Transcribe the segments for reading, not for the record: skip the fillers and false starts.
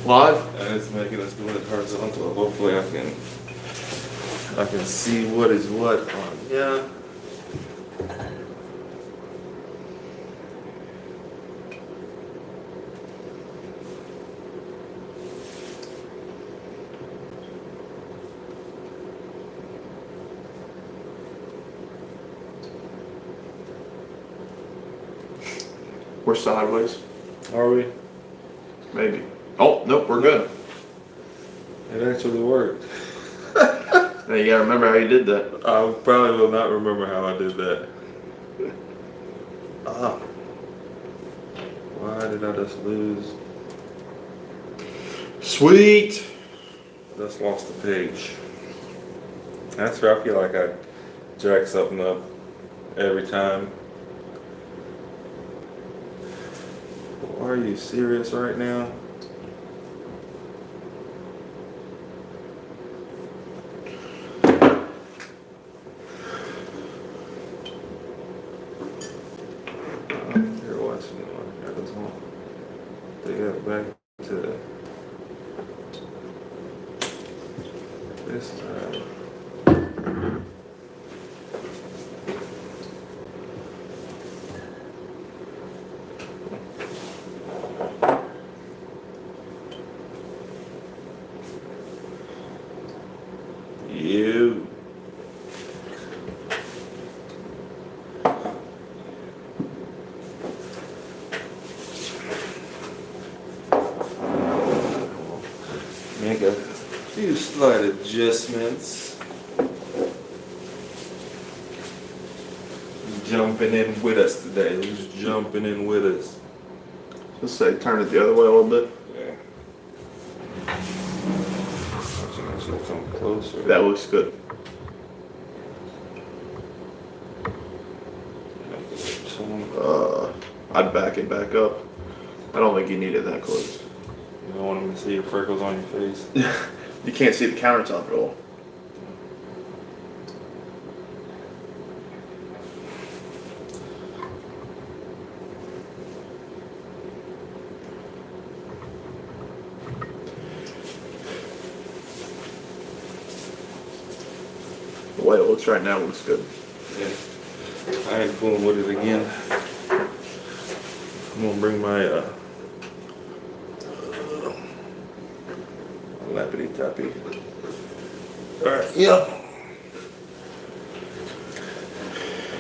Live? And it's making us do it horizontal. Hopefully I can see what is what on. Yeah. We're sideways. Are we? Maybe. Oh, nope, we're good. It actually worked. Now you gotta remember how you did that. I probably will not remember how I did that. Ah. Why did I just lose? Sweet. Just lost the page. That's where I feel like I jack something up every time. Are you serious right now? You're watching one. I just want to get back to this time. You. Make a few slight adjustments. Jumping in with us today. Who's jumping in with us? Let's say turn it the other way a little bit. Yeah. I should come closer. That looks good. I'd back it back up. I don't think you need it that close. You don't want them to see your freckles on your face. You can't see the countertop at all. The way it looks right now looks good. Yeah. I ain't fooling with it again. I'm gonna bring my lappity tappy. Alright, yeah.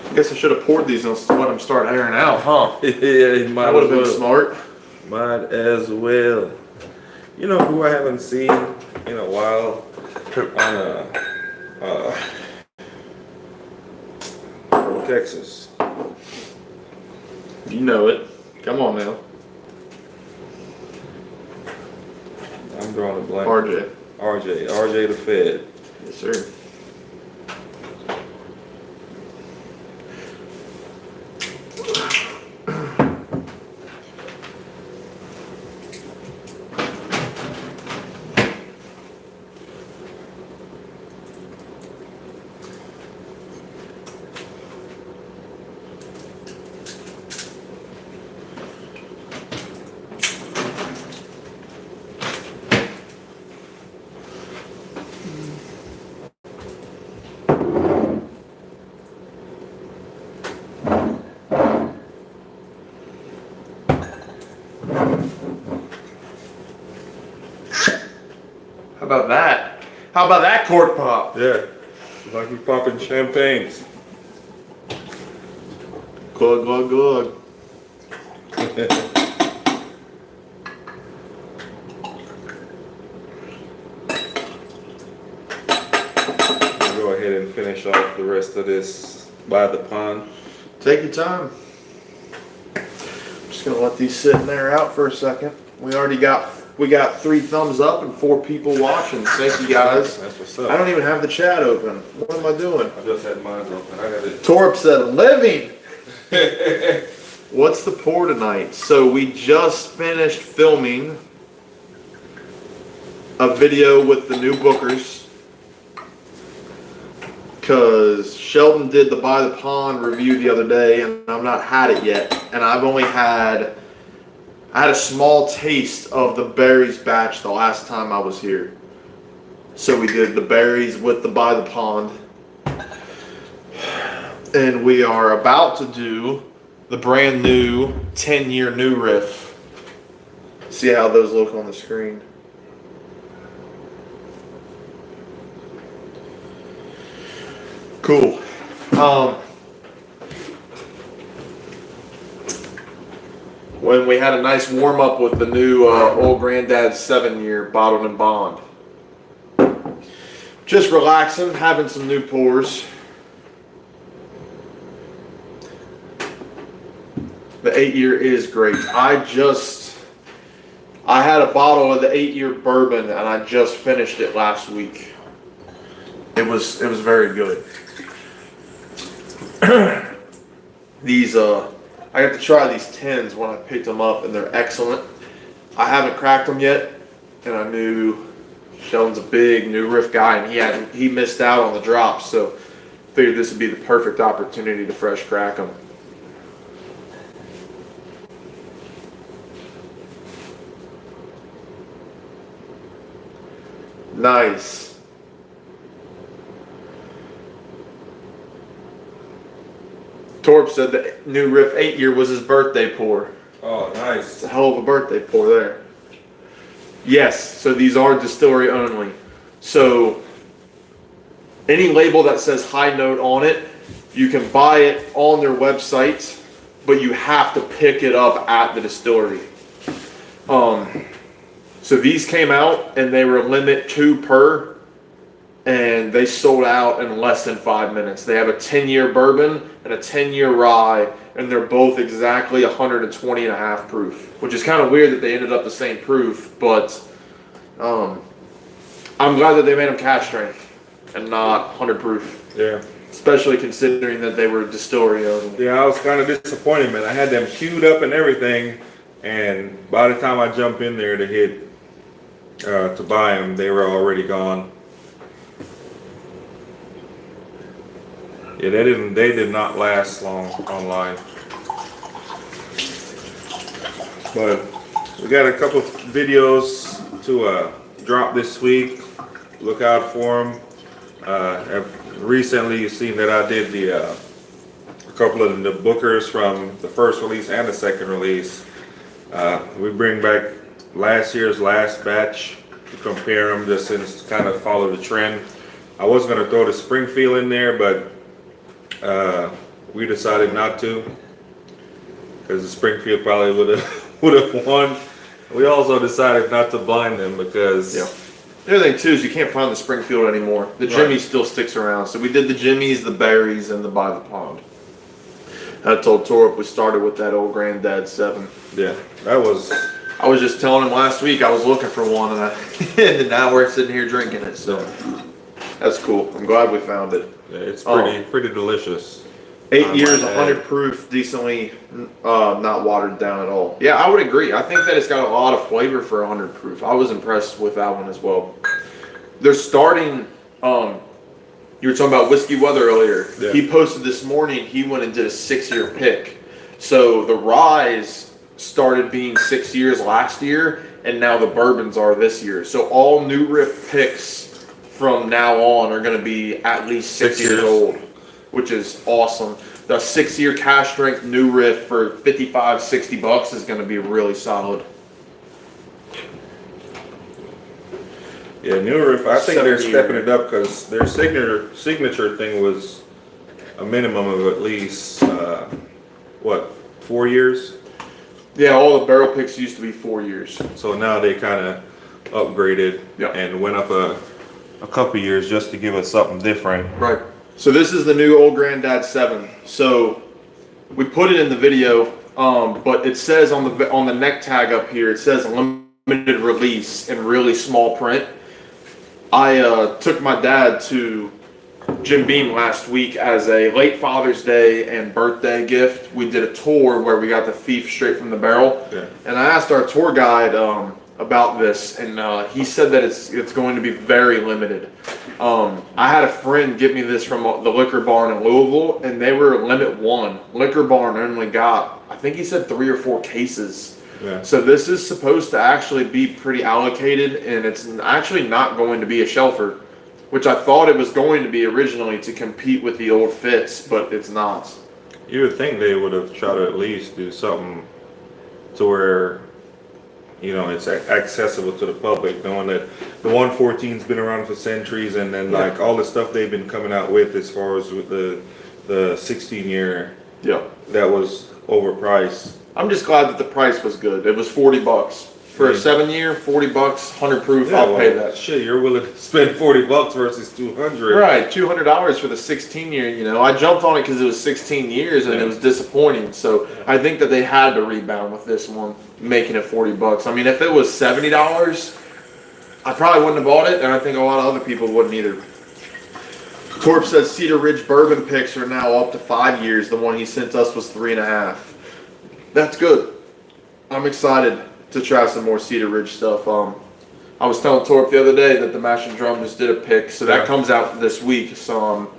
I guess I should have poured these and let them start airing out, huh? Yeah, might That would have as been well. smart. Might as well. You know who I haven't seen in a while on Texas. You know it. Come on now. I'm drawing a blank. RJ the Fed. Yes, sir. How about that? How about that cork pop? Yeah. It's like we popping champagnes. Glug, glug, glug. Go ahead and finish off the rest of this by the pond. Take your time. I'm just gonna let these sit in there out for a second. We got 3 thumbs up and 4 people watching. Thank you guys. That's what's up. I don't even have the chat open. What am I doing? I just had mine open. I got it. Torp said living. What's the pour tonight? So we just finished filming a video with the new bookers. Because Sheldon did the By the Pond review the other day, and I've not had it yet. And I've only had I had a small taste of the berries batch the last time I was here. So we did the berries with the by the pond. And we are about to do the brand new 10-year new riff. See how those look on the screen. Cool. When we had a nice warm up with the new Old Granddad 7-year bottled and bond. Just relaxing, having some new pours. The 8-year is great. I had a bottle of the 8-year bourbon and I just finished it last week. It was very good. These I got to try these 10s when I picked them up and they're excellent. I haven't cracked them yet, and I knew Sheldon's a big new riff guy and he missed out on the drops, so figured this would be the perfect opportunity to fresh crack them. Nice. Torp said the new riff 8-year was his birthday pour. Oh, nice. It's a hell of a birthday pour there. Yes, so these are distillery only. So any label that says high note on it, you can buy it on their website, but you have to pick it up at the distillery. So these came out and they were limit 2 per, and they sold out in less than 5 minutes. They have a 10-year bourbon and a 10-year rye, and they're both exactly 120.5 proof, which is kind of weird that they ended up the same proof, but I'm glad that they made them cask strength and not 100 proof. Yeah. Especially considering that they were distillery owned. Yeah, I was kind of disappointed, man. I had them queued up and everything, and by the time I jumped in there to hit to buy them, they were already gone. Yeah, they did not last long online. But we got a couple of videos to drop this week. Look out for them. Recently, you've seen that I did a couple of the bookers from the first release and the second release. We bring back last year's last batch to compare them, just to kind of follow the trend. I was going to throw the Springfield in there, but we decided not to, because the Springfield probably would have won. We also decided not to blind them because the other thing too is you can't find the Springfield anymore. The Jimmy still sticks around, so we did the Jimmys, the berries, and the by the pond. I told Torp we started with that Old Granddad 7. Yeah, that was. I was just telling him last week I was looking for one, and and now we're sitting here drinking it. So that's cool. I'm glad we found it. Yeah, it's pretty delicious. 8 years, 100 proof, decently not watered down at all. Yeah, I would agree. I think that it's got a lot of flavor for 100 proof. I was impressed with that one as well. They're starting. You were talking about Whiskey Weather earlier. Yeah. He posted this morning. He went and did a 6-year pick. So the ryes started being 6 years last year, and now the bourbons are this year. So all new riff picks from now on are going to be at least 6 years old, which is awesome. The 6-year cask strength new riff for $55-$60 is going to be really solid. Yeah, new riff. I think they're 7 stepping year. it up because their signature thing was a minimum of at least 4 years. Yeah, all the barrel picks used to be 4 years. So now they kind of upgraded and went up a couple years just to give us something different. Right. So this is the new Old Granddad 7. So we put it in the video, but it says on the neck tag up here, it says limited release in really small print. I took my dad to Jim Beam last week as a late Father's Day and birthday gift. We did a tour where we got the thief straight from the barrel. Yeah. And I asked our tour guide about this, and he said that it's going to be very limited. I had a friend give me this from the Liquor Barn in Louisville, and they were limit 1. Liquor Barn only got, I think he said 3 or 4 cases. Yeah. So this is supposed to actually be pretty allocated, and it's actually not going to be a shelfer, which I thought it was going to be originally to compete with the old Fitz, but it's not. You would think they would have tried to at least do something to where, you know, it's accessible to the public, knowing that the 114's been around for centuries, and then like all the stuff they've been coming out with as far as with the 16-year, that was overpriced. I'm just glad that the price was good. It was $40 for a 7-year, $40, 100 proof. I'll pay that. Shit, you're willing to spend $40 versus $200. Right, $200 for the 16-year. You know, I jumped on it because it was 16 years and it was disappointing. So I think that they had to rebound with this one, making it $40. I mean, if it was $70, I probably wouldn't have bought it, and I think a lot of other people wouldn't either. Torp says Cedar Ridge bourbon picks are now up to 5 years. The one he sent us was 3.5. That's good. I'm excited to try some more Cedar Ridge stuff. I was telling Torp the other day that the Mash and Drum just did a pick, so that comes out this week. So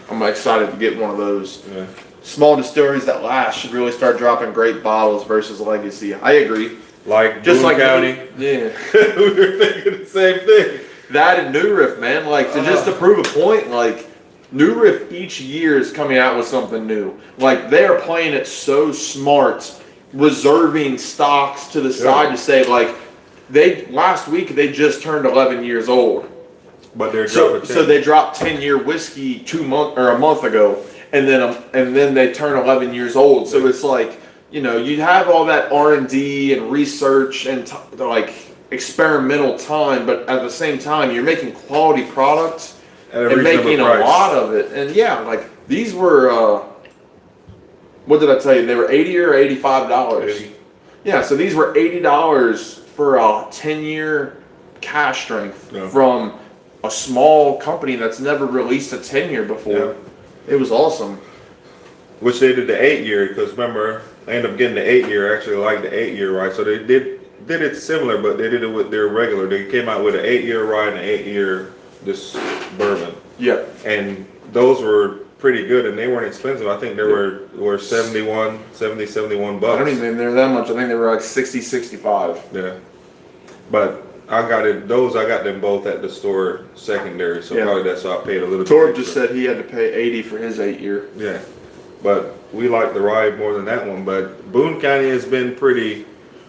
I'm excited to get one of those. Yeah. Small distilleries that last should really start dropping great bottles versus legacy. I agree. Like Just Boone like County. Yeah. We were thinking the same thing. That and New Riff, man. Like, just to prove a point, like, New Riff each year is coming out with something new. Like, they are playing it so smart, reserving stocks to the side to say, like, last week they just turned 11 years old. But they're So dropping they dropped 10-year whiskey a month ago, and then they turn 11 years old. So it's like, you know, you have all that R&D and research and like experimental time, but at the same time you're making quality products and making a lot of it. And yeah, like these were what did I tell you? They were $80 or $85. 80. Yeah, so these were $80 for a 10-year cash strength from a small company that's never released a 10-year before. Yeah. It was awesome. Which they did the 8-year, because remember, I ended up getting the 8-year. I actually liked the 8-year rye, so they did it similar, but they did it with their regular. They came out with an 8-year rye and an 8-year this bourbon. Yeah. And those were pretty good, and they weren't expensive. I think they were 71 bucks. I don't even think they were that much. I think they were like 60, 65. Yeah. But I got them both at the store secondary, so probably that's why I paid a little bit. Torb just said he had to pay $80 for his 8-year. Yeah. But we like the rye more than that one. But Boone County has been pretty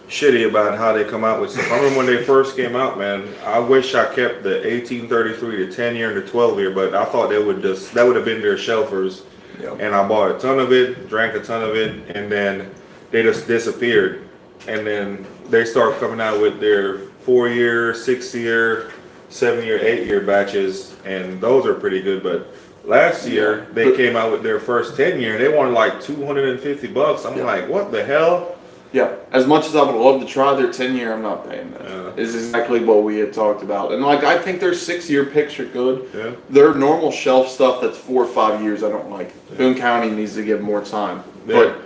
shitty about how they come out with stuff. I remember when they first came out, man, I wish I kept the 1833, the 10-year, and the 12-year, but I thought that would have been their shelfers. Yep. And I bought a ton of it, drank a ton of it, and then they just disappeared. And then they start coming out with their 4-year, 6-year, 7-year, 8-year batches, and those are pretty good. But last year they came out with their first 10-year, and they wanted like $250. I'm like, what the hell? Yeah, as much as I would love to try their 10-year, I'm not paying that. Is exactly what we had talked about. And like, I think their 6-year picks are good. Yeah. Their normal shelf stuff that's 4 or 5 years, I don't like. Yeah. Boone County needs to give more time. Yeah.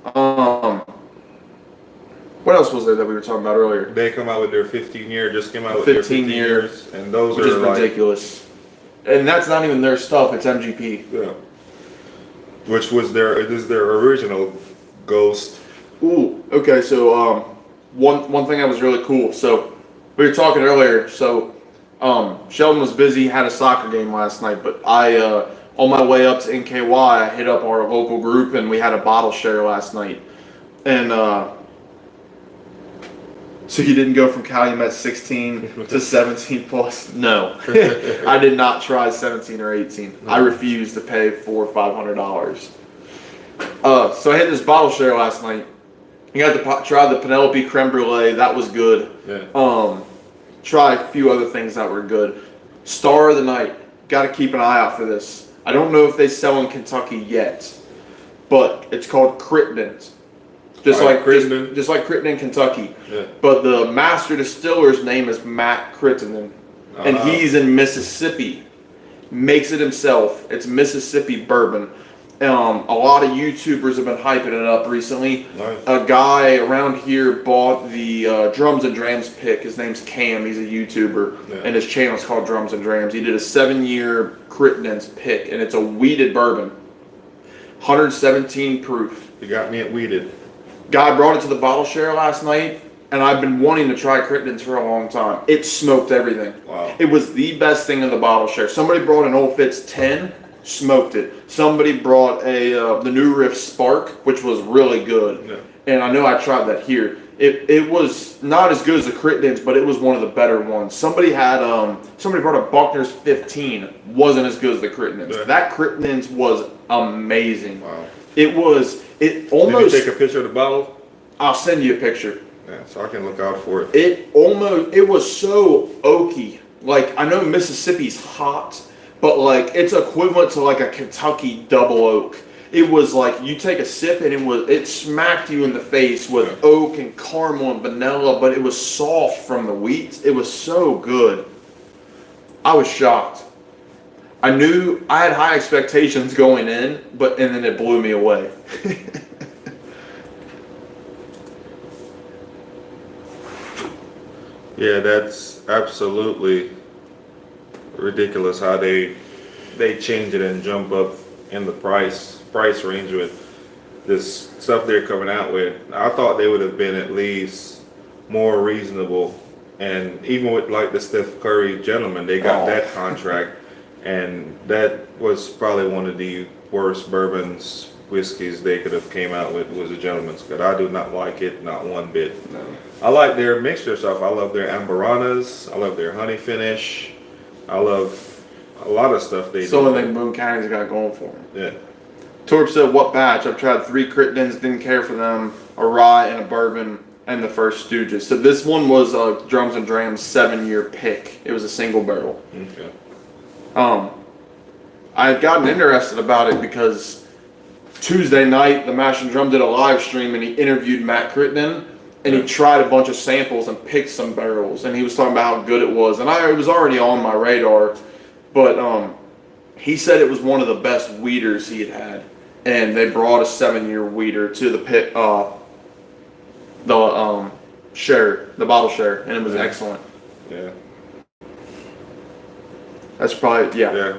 But what else was there that we were talking about earlier? They come out with their 15-year, just came out with their 15 years, and those which are like ridiculous. And that's not even their stuff; it's MGP. Yeah. Which was their original Ghost. Ooh, okay. So one thing that was really cool. So we were talking earlier. So Sheldon was busy, had a soccer game last night, but I on my way up to NKY, I hit up our local group and we had a bottle share last night. And so you didn't go from Calumet 16 to 17 plus? No, I did not try 17 or 18. I refused to pay $400 or $500. So I hit this bottle share last night. You got to try the Penelope Creme Brulee. That was good. Yeah. Try a few other things that were good. Star of the night. Got to keep an eye out for this. I don't know if they sell in Kentucky yet, but it's called Crittenden. Just like Crittenden, Kentucky. Yeah. But the master distiller's name is Matt Crittenden, and he's in Mississippi. Makes it himself. It's Mississippi bourbon. A lot of YouTubers have been hyping it up recently. Nice. A guy around here bought the Drums and Drams pick. His name's Cam. He's a YouTuber, and his channel's called Drums and Drams. He did a 7-year Crittenden's pick, and it's a wheated bourbon, 117 proof. You got me at wheated. Guy brought it to the bottle share last night, and I've been wanting to try Crittenden's for a long time. It smoked everything. Wow. It was the best thing in the bottle share. Somebody brought an Old Fitz 10, smoked it. Somebody brought the New Riff Spark, which was really good. Yeah. And I know I tried that here. It was not as good as the Crittenden's, but it was one of the better ones. Somebody brought a Buckner's 15, wasn't as good as the Crittenden's. Yeah. That Crittenden's was amazing. Wow. It almost. Did you take a picture of the bottle? I'll send you a picture. Yeah, so I can look out for it. It was so oaky. Like, I know Mississippi's hot, but like it's equivalent to like a Kentucky double oak. It was like you take a sip and it smacked you in the face with oak and caramel and vanilla, but it was soft from the wheat. It was so good. I was shocked. I knew I had high expectations going in, and then it blew me away. Yeah, that's absolutely ridiculous how they change it and jump up in the price range with this stuff they're coming out with. I thought they would have been at least more reasonable, and even with like the Steph Curry gentleman, they got that contract, and that was probably one of the worst bourbons whiskeys they could have came out with was a gentleman's cut. I do not like it, not one bit. No. I like their mixture stuff. I love their Ambaranas. I love their honey finish. I love a lot of stuff they do. So I think Boone County's got going for them. Yeah. Torp said, what batch? I've tried 3 Crittenden's, didn't care for them, a rye and a bourbon, and the first Stooges. So this one was Drums and Drams 7-year pick. It was a single barrel. Okay. I had gotten interested about it because Tuesday night, the Mash and Drum did a live stream and he interviewed Matt Crittenden and he tried a bunch of samples and picked some barrels and he was talking about how good it was. And it was already on my radar, but he said it was one of the best weeders he had. And they brought a 7-year weeder to the pit, the bottle share, and it was excellent. Yeah. That's probably, Yeah.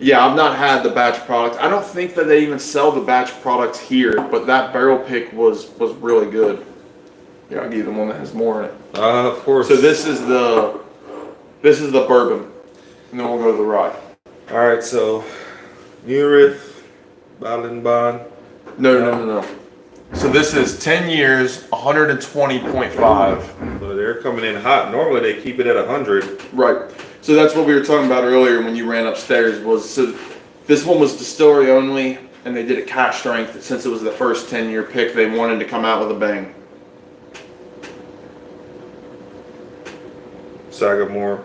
Yeah, I've not had the batch product. I don't think that they even sell the batch products here, but that barrel pick was really good. Yeah, I'll give you the one that has more in it. Of course. So this is the bourbon, and then we'll go to the rye. All right, so New Riff, Bottle and Bond. No. So this is 10 years, 120.5. So they're coming in hot. Normally they keep it at 100. Right. So that's what we were talking about earlier when you ran upstairs. So this one was distillery only, and they did it cash strength. Since it was the first 10-year pick, they wanted to come out with a bang. Sagamore.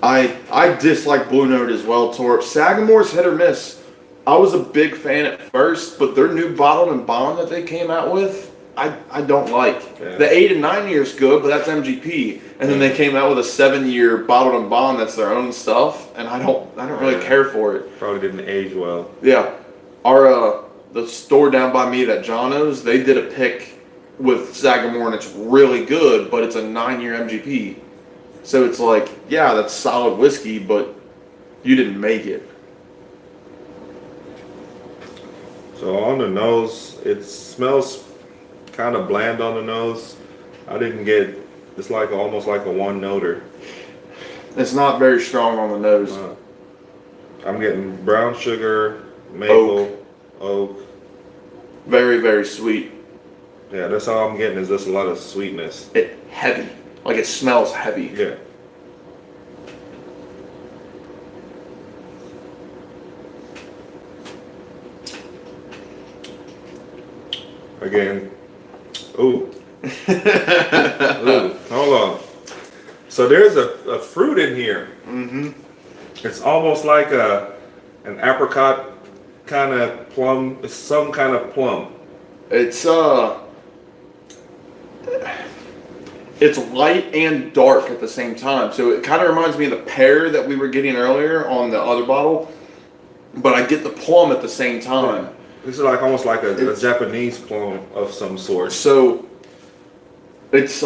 I dislike Blue Note as well, Torp. Sagamore's hit or miss. I was a big fan at first, but their new bottled and bond that they came out with, I don't like. Yeah. The 8 and 9 year is good, but that's MGP. And then they came out with a 7-year bottled and bond that's their own stuff, and I don't really care for it. Probably didn't age well. Yeah, the store down by me that John owns, they did a pick with Sagamore, and it's really good, but it's a 9-year MGP. So it's like, yeah, that's solid whiskey, but you didn't make it. So on the nose, it smells kind of bland on the nose. I didn't get, it's like almost like a one-noter. It's not very strong on the nose. I'm getting brown sugar, maple, oak. Very, very sweet. Yeah, that's all I'm getting is just a lot of sweetness. It heavy. Like it smells heavy. Yeah. Again. Ooh. Ooh. Hold on. So there's a fruit in here. Mm-hmm. It's almost like an apricot kind of plum. It's some kind of plum. It's light and dark at the same time. So it kind of reminds me of the pear that we were getting earlier on the other bottle, but I get the plum at the same time. Yeah. This is like almost like a Japanese plum of some sort. So it's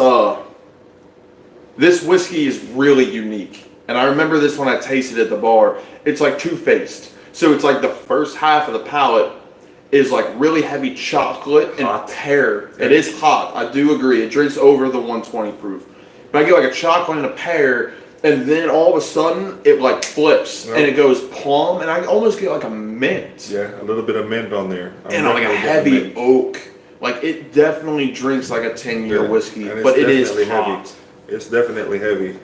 this whiskey is really unique. And I remember this when I tasted it at the bar. It's like two-faced. So it's like the first half of the palate is like really heavy chocolate and Hot. pear. It is hot. I do agree. It drinks over the 120 proof. But I get like a chocolate and a pear, and then all of a sudden it like flips and it goes plum, and I almost get like a mint. Yeah, a little bit of mint on there. And like a heavy oak. Like it definitely drinks like a 10-year whiskey, but it is hot. It's definitely heavy.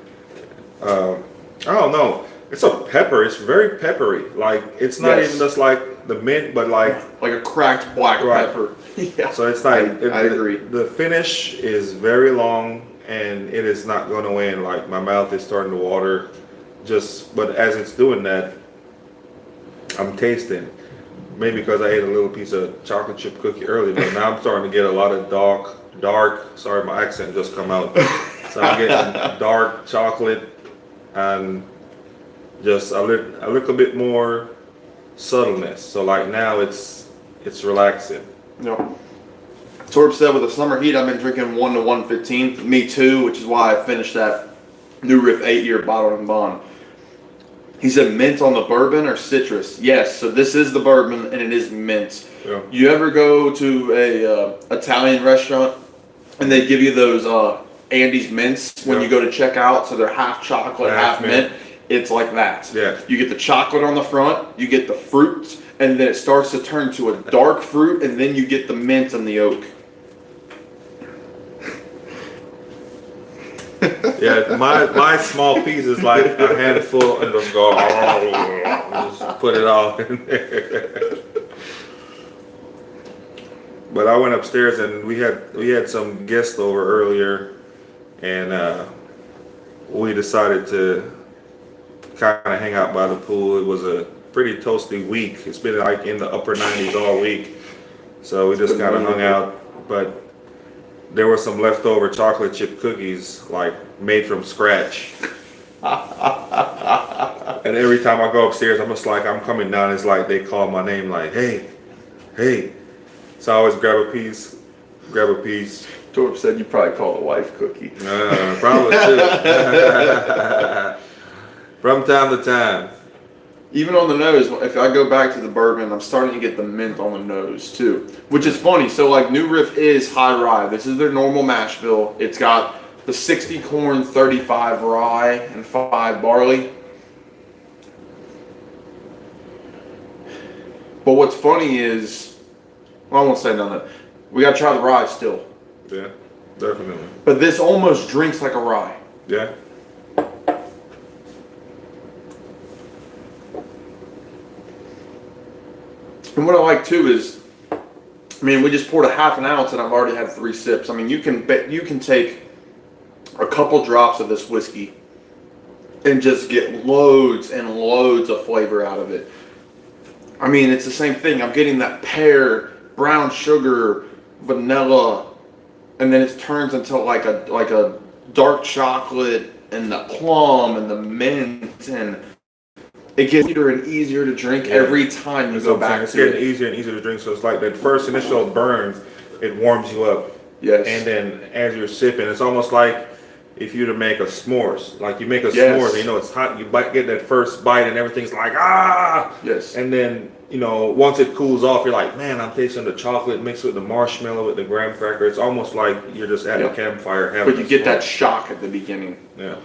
I don't know. It's a pepper. It's very peppery. Like it's not even just like the mint, but like a cracked black pepper. Yeah. So it's like I agree. The finish is very long, and it is not going to win. Like my mouth is starting to water. But as it's doing that, I'm tasting. Maybe because I ate a little piece of chocolate chip cookie earlier, but now I'm starting to get a lot of dark. Sorry, my accent just come out. So I'm getting dark chocolate and just a little bit more subtleness. So like now it's relaxing. No. Torb said with the summer heat, I've been drinking 1 to 115. Me too, which is why I finished that New Riff 8-year bottled and bond. He said mint on the bourbon or citrus. Yes, so this is the bourbon and it is mint. Yeah. You ever go to a Italian restaurant and they give you those Andes mints when you go to check out? So they're half chocolate, half mint. It's like that. Yeah. You get the chocolate on the front, you get the fruit, and then it starts to turn to a dark fruit, and then you get the mint and the oak. Yeah, my small piece is like a handful and just go, just put it all in there. But I went upstairs and we had some guests over earlier, and we decided to kind of hang out by the pool. It was a pretty toasty week. It's been like in the upper 90s all week, so we just kind of hung out. But there were some leftover chocolate chip cookies, like made from scratch. And every time I go upstairs, I'm just like, I'm coming down. It's like they call my name, like, hey. So I always grab a piece. Torb said you probably call the wife cookie. Probably too. From time to time. Even on the nose, if I go back to the bourbon, I'm starting to get the mint on the nose too, which is funny. So like New Riff is high rye. This is their normal mash bill. It's got the 60 corn, 35 rye, and 5 barley. But what's funny is, well, I won't say none of that. We gotta try the rye still. Yeah, definitely. But this almost drinks like a rye. Yeah. And what I like too is, I mean, we just poured a half an ounce and I've already had 3 sips. I mean, you can take a couple drops of this whiskey and just get loads and loads of flavor out of it. I mean, it's the same thing. I'm getting that pear, brown sugar, vanilla, and then it turns into like a dark chocolate and the plum and the mint, and it gets easier and easier to drink every time you go back to it. It's getting easier and easier to drink, so it's like that first initial burn, it warms you up. Yes. And then as you're sipping, it's almost like if you were to make a s'mores. Like you make a s'mores, you know it's hot, you get that first bite and everything's like, ah! Yes. And then, you know, once it cools off, you're like, man, I'm tasting the chocolate mixed with the marshmallow, with the graham cracker. It's almost like you're just at a campfire having But you get that shock at the beginning. Yeah.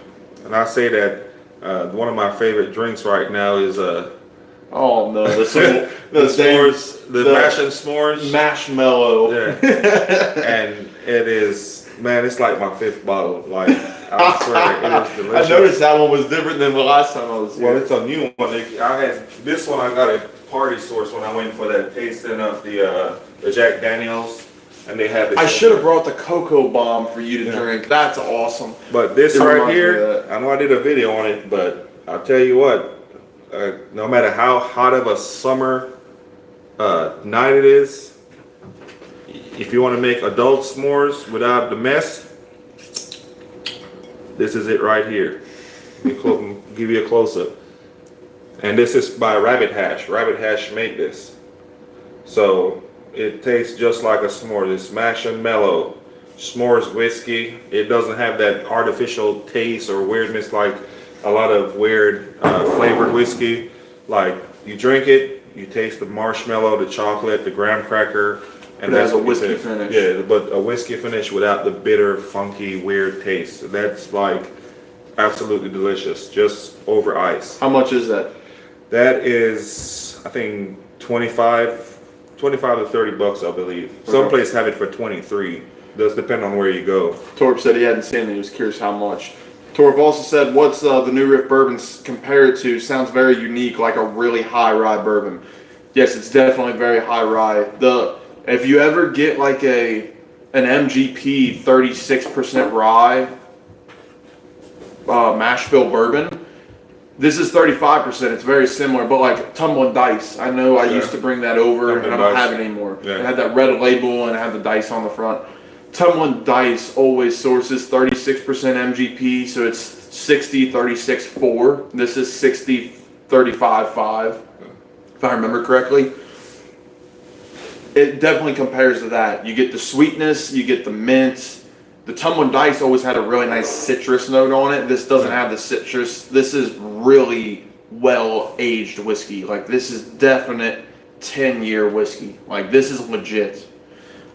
And I say that one of my favorite drinks right now is oh no, the s'mores, the mash and s'mores. Marshmallow. Yeah. And it is, man, it's like my 5th bottle. Like, I swear, it is delicious. I noticed that one was different than the last time I was here. Well, it's a new one. I had this one. I got at Party Source when I went for that tasting of the Jack Daniels, and they had. I should have brought the cocoa bomb for you to drink. That's awesome. But this right here, I know I did a video on it, but I'll tell you what. No matter how hot of a summer night it is, if you want to make adult s'mores without the mess, this is it right here. Give you a close-up. And this is by Rabbit Hash. Rabbit Hash made this. So it tastes just like a s'more. It's mash and mellow. S'mores whiskey. It doesn't have that artificial taste or weirdness like a lot of weird flavored whiskey. Like you drink it, You taste the marshmallow, the chocolate, the graham cracker, and It has a what you whiskey said. finish. Yeah, but a whiskey finish without the bitter, funky, weird taste. That's like absolutely delicious, just over ice. How much is that? That is, I think, 25 to 30 bucks, I believe. Some places have it for 23. Does depend on where you go. Torp said he hadn't seen it. He was curious how much. Torp also said, what's the New Riff bourbon compared to? Sounds very unique, like a really high rye bourbon. Yes, it's definitely very high rye. If you ever get like an MGP 36% rye mash bill bourbon, this is 35%. It's very similar, but like Tumbling Dice. I know I used to bring that over, and I don't have it anymore. Yeah. It had that red label and it had the dice on the front. Tumbling Dice always sources 36% MGP, so it's 60, 36, 4. This is 60, 35, 5, if I remember correctly. It definitely compares to that. You get the sweetness, you get the mint. The Tumbling Dice always had a really nice citrus note on it. This doesn't have the citrus. This is really well-aged whiskey. Like, this is definite 10-year whiskey. Like, this is legit.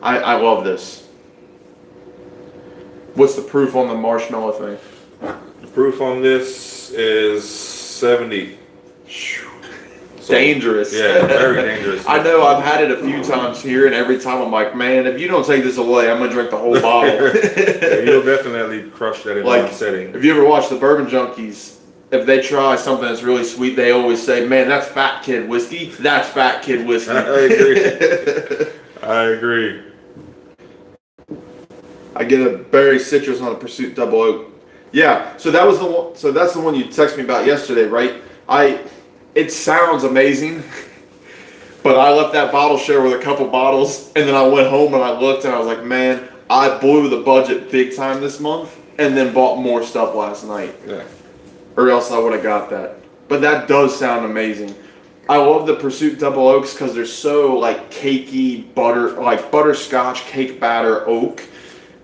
I love this. What's the proof on the marshmallow thing? The proof on this is 70. So, Dangerous. Yeah, very dangerous. I know, I've had it a few times here, and every time I'm like, man, if you don't take this away, I'm going to drink the whole bottle. Yeah, you'll definitely crush that in one setting. If you ever watch the Bourbon Junkies, if they try something that's really sweet, they always say, man, that's fat kid whiskey. That's fat kid whiskey. I agree. I agree. I get a berry citrus on the Pursuit Double Oak. Yeah, so that was the one. So that's the one you texted me about yesterday, right? It sounds amazing, but I left that bottle share with a couple bottles, and then I went home and I looked and I was like, man, I blew the budget big time this month, and then bought more stuff last night. Yeah. Or else I would have got that. But that does sound amazing. I love the Pursuit Double Oaks because they're so like cakey like butterscotch cake batter oak.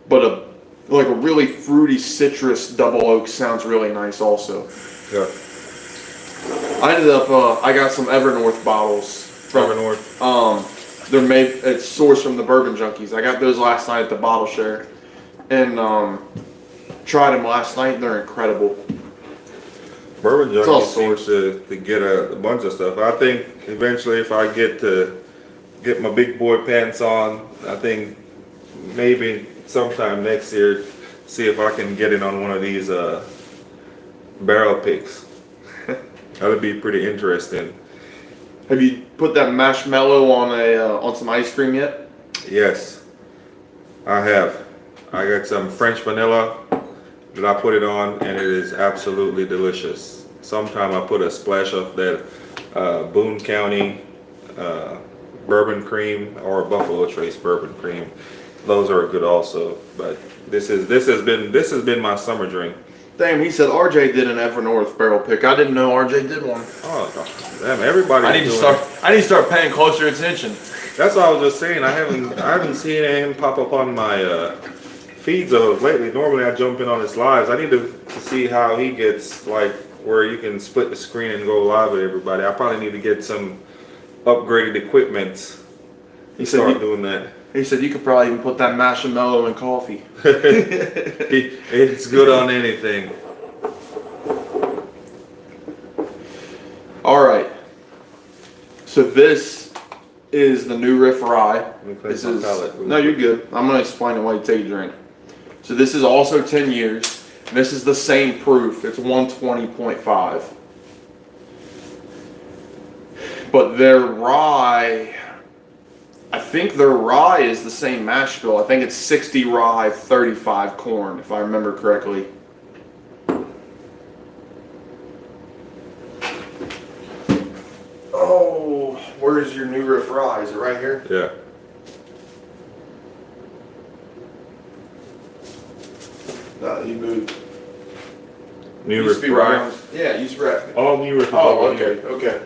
But a really fruity citrus double oak sounds really nice also. Yeah. I ended up I got some Evernorth bottles from Evernorth. it's sourced from the Bourbon Junkies. I got those last night at the bottle share, and tried them last night, and they're incredible. Bourbon It's all Junkies seems to get a bunch of stuff. I think eventually if I get my big boy pants on, I think maybe sometime next year, see if I can get in on one of these barrel picks. That would be pretty interesting. Have you put that marshmallow on some ice cream yet? Yes, I have. I got some French vanilla that I put it on, and it is absolutely delicious. Sometime I put a splash of that Boone County bourbon cream or Buffalo Trace bourbon cream. Those are good also. But this has been my summer drink. Damn, he said RJ did an Evernorth barrel pick. I didn't know RJ did one. Oh, damn! Everybody. I need to start paying closer attention. That's what I was just saying. I haven't seen him pop up on my feeds of lately. Normally I jump in on his lives. I need to see how he gets like where you can split the screen and go live with everybody. I probably need to get some upgraded equipment. He start doing that. He said you could probably even put that marshmallow in coffee. It's good on anything. All right. So this is the New Riff Rye. This is no, you're good. I'm gonna explain it while you take a drink. So this is also 10 years. And this is the same proof. It's 120.5. But their rye, I think their rye is the same mash bill. I think it's 60 rye, 35 corn, if I remember correctly. Oh, where's your New Riff Rye? Is it right here? Yeah. No, you moved. New Used to be Riff right Rye. on, yeah, it used to be right. All New Riff. Oh, okay, okay.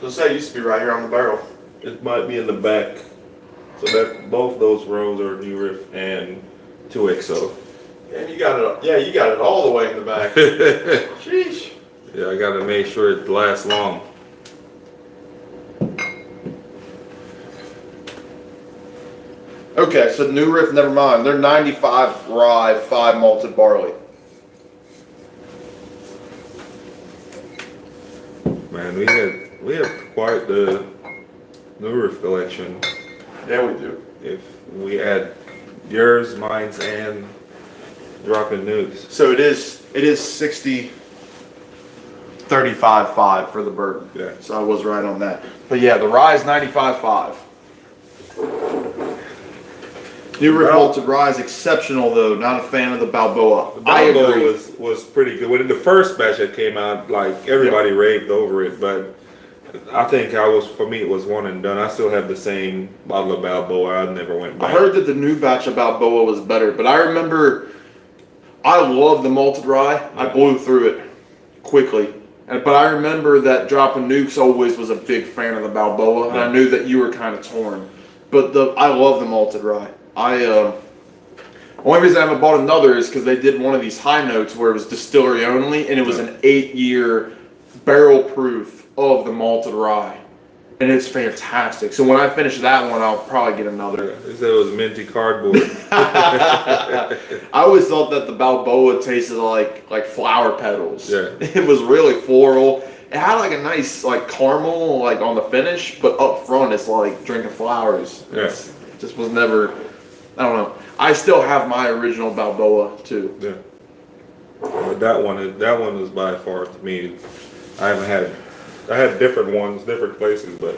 So say it used to be right here on the barrel. It might be in the back. So that both those rows are New Riff and 2XO. And you got it. Yeah, you got it all the way in the back. Sheesh. Yeah, I gotta make sure it lasts long. Okay, so New Riff, never mind. They're 95 rye, 5 malted barley. Man, we have quite the New Riff collection. Yeah, we do. If we add yours, mine's, and dropping nukes. So it is 60, 35, 5 for the bourbon. Yeah. So I was right on that. But yeah, the rye is 95, 5. New Riff malted rye is exceptional though. Not a fan of the Balboa. The Balboa was pretty good. When the first batch that came out, like everybody raved over it, but I think for me it was one and done. I still have the same bottle of Balboa. I never went back. I heard that the new batch of Balboa was better, but I remember I love the malted rye. Yeah. I blew through it quickly. But I remember that Dropping Nukes always was a big fan of the Balboa, and I knew that you were kind of torn. But I love the malted rye. Only reason I haven't bought another is because they did one of these high notes where it was distillery only, and it was an 8-year barrel proof of the malted rye, and it's fantastic. So when I finish that one, I'll probably get another. They said it was minty cardboard. I always thought that the Balboa tasted like flower petals. Yeah. It was really floral. It had like a nice like caramel like on the finish, but up front it's like drinking flowers. Yeah. It just was never. I don't know. I still have my original Balboa too. Yeah. But that one is by far to me. I had different ones, different places, but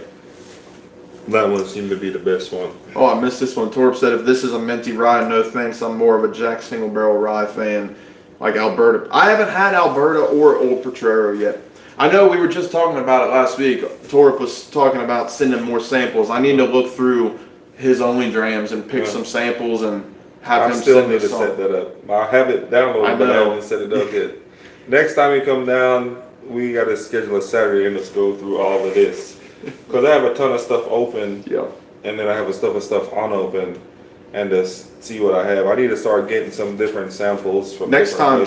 that one seemed to be the best one. Oh, I missed this one. Torb said, if this is a minty rye, no thanks. I'm more of a Jack Single Barrel Rye fan, like Alberta. I haven't had Alberta or Old Potrero yet. I know we were just talking about it last week. Torb was talking about sending more samples. I need to look through his only drams and pick some samples and have him still send need me to set that up. I have it downloaded, but I haven't set it up yet. Next time you come down, we got to schedule a Saturday and let's go through all of this. Because I have a ton of stuff open, and then I have a stuff of stuff unopened, and just see what I have. I need to start getting some different samples from next time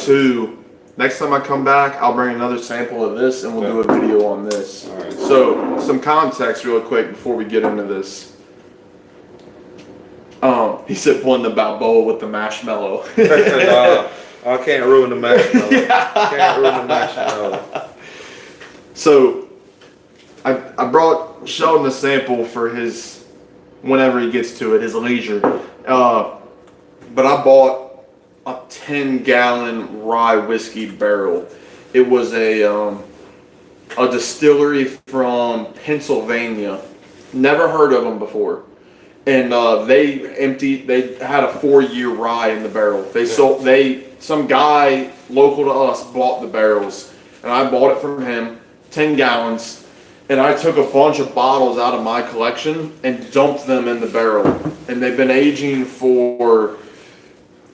I come back, I'll bring another sample of this and we'll do a video on this. All right. So some context real quick before we get into this. He said blend the Balboa with the marshmallow. I can't ruin the marshmallow. Can't ruin the marshmallow. So I brought Sheldon a sample for his, whenever he gets to it, his leisure. But I bought a 10-gallon rye whiskey barrel. It was a distillery from Pennsylvania. Never heard of them before. And they had a 4-year rye in the barrel. Some guy local to us bought the barrels, and I bought it from him, 10 gallons, and I took a bunch of bottles out of my collection and dumped them in the barrel. And they've been aging for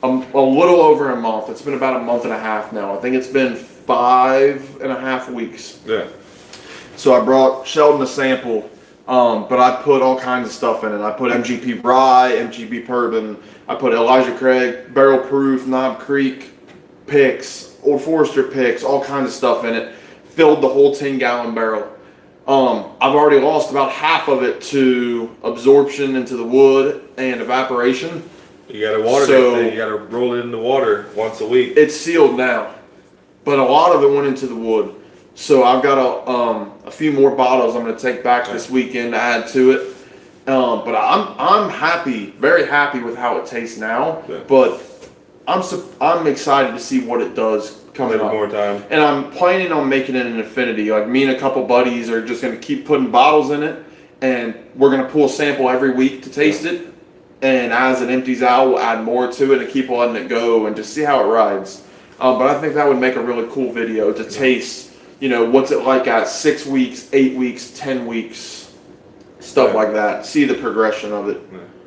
a little over a month. It's been about a month and a half now. I think it's been 5.5 weeks. Yeah. So I brought Sheldon a sample. But I put all kinds of stuff in it. I put MGP Rye, MGP Bourbon. I put Elijah Craig, Barrel Proof, Knob Creek, picks, Old Forester picks, all kinds of stuff in it. Filled the whole 10-gallon barrel. I've already lost about half of it to absorption into the wood and evaporation. You gotta water that thing. You gotta roll it in the water once a week. It's sealed now, but a lot of it went into the wood. So I've got a few more bottles I'm going to take back this weekend to add to it. But I'm happy, very happy with how it tastes now. Yeah. But I'm excited to see what it does coming up. More time. And I'm planning on making it an infinity. Like me and a couple buddies are just going to keep putting bottles in it, and we're going to pull a sample every week to taste it. And as it empties out, we'll add more to it and keep letting it go and just see how it rides. But I think that would make a really cool video to taste. You know, what's it like at 6 weeks, 8 weeks, 10 weeks, stuff like that. See the progression of it.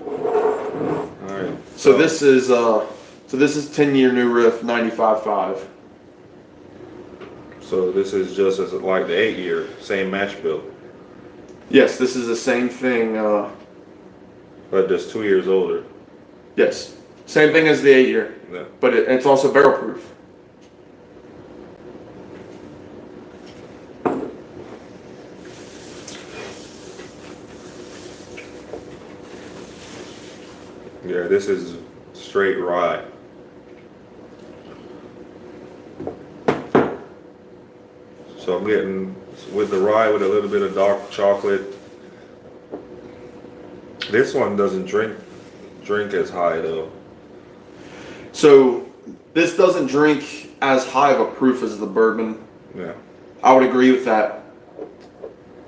All right. So this is 10-year New Riff 95.5. So this is just as like the 8-year, same match bill. Yes, this is the same thing. But just 2 years older. Yes, same thing as the 8-year. Yeah. But it's also barrel proof. Yeah, this is straight rye. So I'm getting with the rye with a little bit of dark chocolate. This one doesn't drink as high though. So this doesn't drink as high of a proof as the bourbon. Yeah. I would agree with that.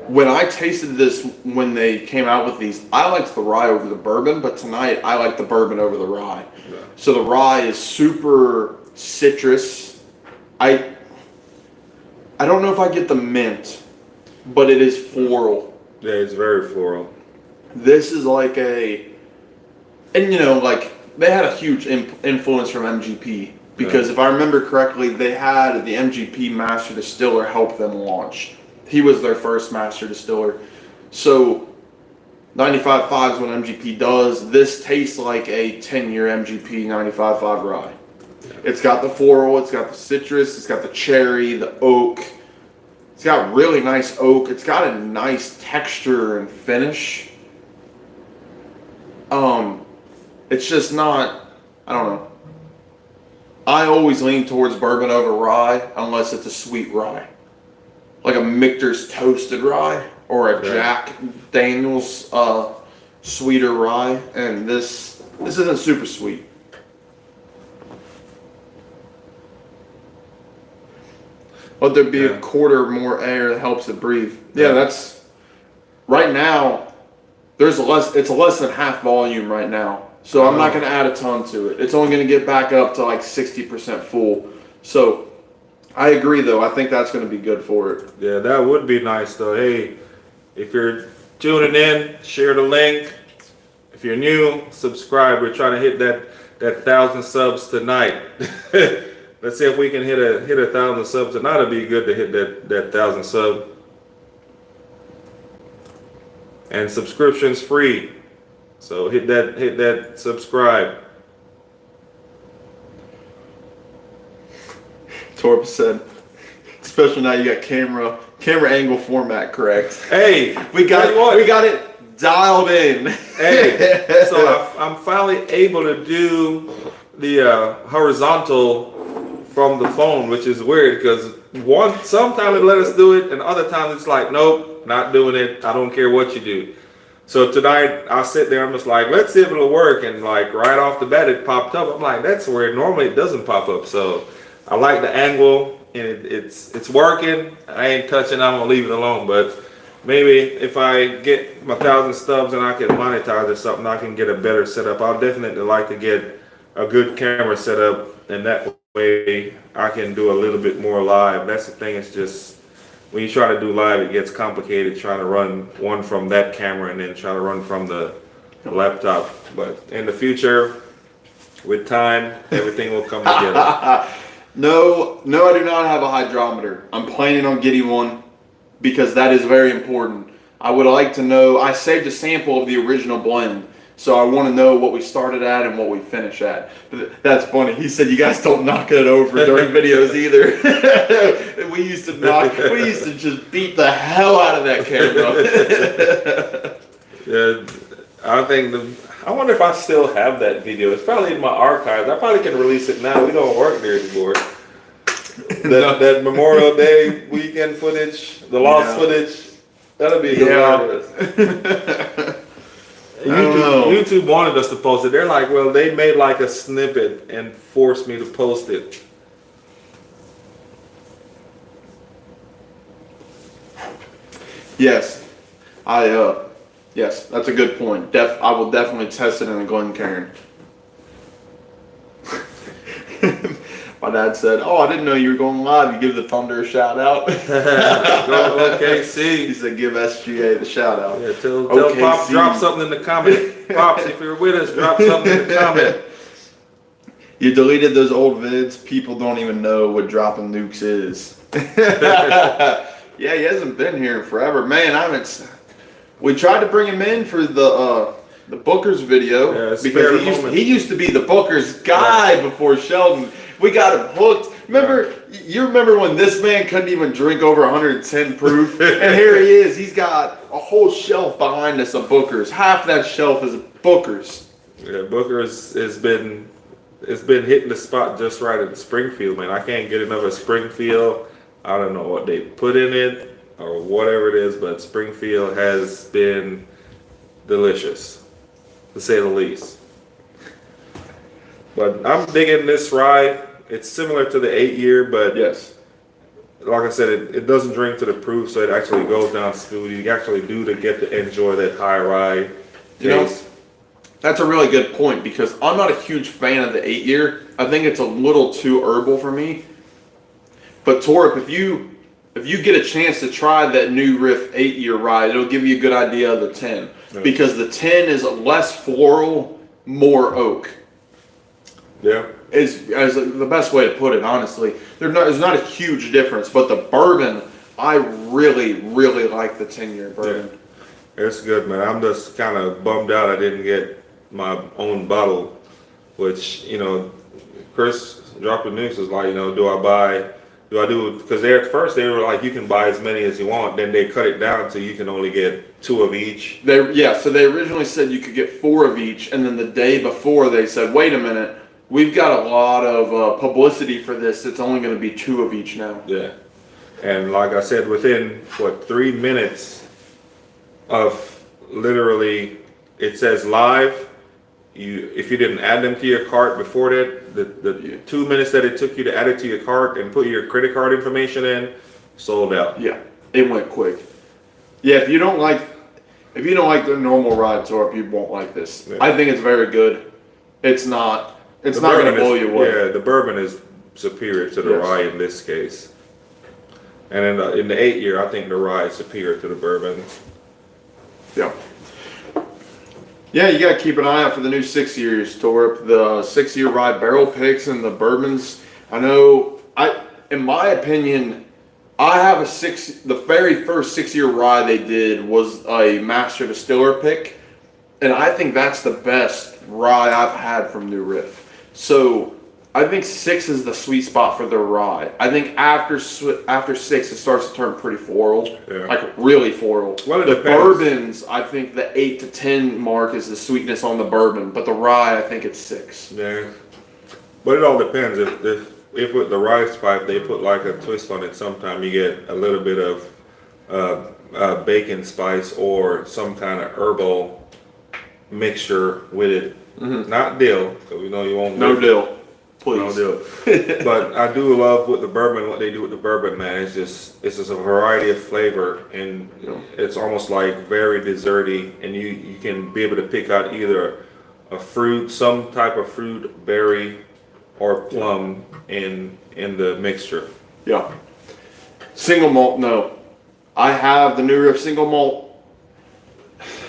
When I tasted this when they came out with these, I liked the rye over the bourbon, but tonight I like the bourbon over the rye. Yeah. So the rye is super citrus. I don't know if I get the mint, but it is floral. Yeah, it's very floral. This is like and you know, like they had a huge influence from MGP because if I remember correctly, they had the MGP master distiller help them launch. He was their first master distiller. So 95.5 is what MGP does. This tastes like a 10-year MGP 95.5 rye. It's got the floral, it's got the citrus, it's got the cherry, the oak. It's got really nice oak. It's got a nice texture and finish. It's just not, I don't know. I always lean towards bourbon over rye unless it's a sweet rye. Like a Michter's toasted rye or a Jack Daniel's sweeter rye, and this isn't super sweet. Let there be a quarter more air that helps it breathe. Yeah, that's right now. It's less than half volume right now, so I'm not going to add a ton to it. It's only going to get back up to like 60% full. So I agree, though. I think that's going to be good for it. Yeah, that would be nice, though. Hey, if you're tuning in, share the link. If you're new, subscribe. We're trying to hit that 1,000 subs tonight. Let's see if we can hit 1,000 subs tonight. It'd be good to hit that 1,000 sub. And subscription's free, so hit that subscribe. Torp said, especially now you got camera angle format correct. Hey, we got it dialed in. Hey, so I'm finally able to do the horizontal from the phone, which is weird because sometimes it let us do it, and other times it's like, nope, not doing it. I don't care what you do. So tonight I sit there, I'm just like, let's see if it'll work, and like right off the bat it popped up. I'm like, that's weird. Normally it doesn't pop up. So I like the angle, and it's working. I ain't touching. I'm gonna leave it alone. But maybe if I get my 1,000 stubs and I can monetize or something, I can get a better setup. I'll definitely like to get a good camera setup, and that way I can do a little bit more live. That's the thing. It's just when you try to do live, it gets complicated trying to run one from that camera and then try to run from the laptop. But in the future, with time, everything will come together. No, I do not have a hydrometer. I'm planning on getting one because that is very important. I would like to know, I saved a sample of the original blend, so I want to know what we started at and what we finish at. That's funny. He said you guys don't knock it over during videos either. we used to just beat the hell out of that camera. Yeah, I wonder if I still have that video. It's probably in my archives. I probably can release it now. We don't work there anymore. That Memorial Day weekend footage, the lost footage, that'll be hilarious. YouTube wanted us to post it. They're like, well, they made like a snippet and forced me to post it. Yes, yes, that's a good point. I will definitely test it in a Glencairn. My dad said, "Oh, I didn't know you were going live. You give the Thunder a shout out." Go OKC. He said, "Give SGA the shout out." Yeah, tell Pops, drop something in the comment. Pops, if you're with us, drop something in the comment. You deleted those old vids. People don't even know what dropping nukes is. Yeah, he hasn't been here in forever, man. We tried to bring him in for the Booker's video because he used to be the Booker's guy before Sheldon. We got him hooked. You remember when this man couldn't even drink over 110 proof? And here he is. He's got a whole shelf behind us of Booker's. Half that shelf is Booker's. Yeah, Booker's has been it's been hitting the spot just right in Springfield, man. I can't get enough of Springfield. I don't know what they put in it or whatever it is, but Springfield has been delicious, to say the least. But I'm digging this rye. It's similar to the 8-year, but Yes. like I said, it doesn't drink to the proof, so it actually goes down smooth. You actually do to get to enjoy that high rye You know, taste. that's a really good point because I'm not a huge fan of the 8-year. I think it's a little too herbal for me. But Torp, if you get a chance to try that new Riff 8-year rye, it'll give you a good idea of the 10 because the 10 is less floral, more oak. Yeah. Is the best way to put it, honestly. There's not a huge difference, but the bourbon, I really, really like the 10-year bourbon. Yeah. It's good, man. I'm just kind of bummed out I didn't get my own bottle, which, Chris dropped the news, was like, because at first they were like, you can buy as many as you want, then they cut it down to you can only get 2 of each. So they originally said you could get 4 of each, and then the day before they said, wait a minute, we've got a lot of publicity for this. It's only going to be 2 of each now. Yeah. And like I said, within, 3 minutes of literally, it says live, if you didn't add them to your cart before that, the 2 minutes that it took you to add it to your cart and put your credit card information in, sold out. Yeah, it went quick. Yeah, if you don't like the normal rye Torp, you won't like this. Yeah. I think it's very good. It's not going to blow you away. Yeah, the bourbon is superior to the Yes. rye in this case. And in the 8-year, I think the rye is superior to the bourbon. Yeah. Yeah, you got to keep an eye out for the new 6 years, Torp. The 6-year rye barrel picks and the bourbons. I know, in my opinion, I have the very first 6-year rye they did was a master distiller pick. And I think that's the best rye I've had from New Riff. So I think 6 is the sweet spot for the rye. I think after 6 it starts to turn pretty floral, like really floral. Well, it the depends. bourbons, I think the 8 to 10 mark is the sweetness on the bourbon, but the rye, I think it's 6. Yeah, but it all depends. If with the rice pipe they put like a twist on it, sometimes you get a little bit of bacon spice or some kind of herbal mixture with it. Mm-hmm. Not dill, because we know you won't. No dill, please. No dill. But I do love with the bourbon what they do with the bourbon, man. It's just a variety of flavor, and it's almost like very desserty, and you can be able to pick out either a fruit, some type of fruit, berry, or plum in the mixture. Yeah. Single malt, no. I have the New Riff single malt.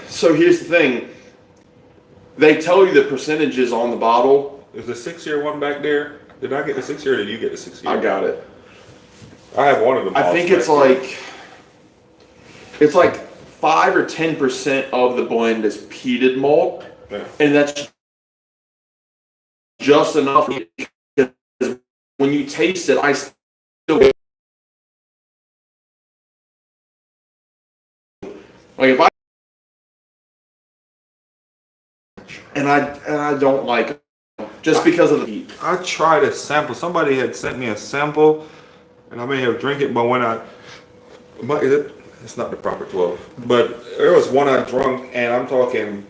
So here's the thing. They tell you the percentages on the bottle. Is the 6-year one back there? Did I get the 6-year or did you get the 6-year? I got it. I have one of them. I think it's like 5 or 10% of the blend is peated malt. Yeah. And that's just enough because when you taste it, I still like if I and I don't like them just because of the heat. I tried a sample. Somebody had sent me a sample, and I may have drank it, but it's not the proper 12. But there was one I drunk, and I'm talking,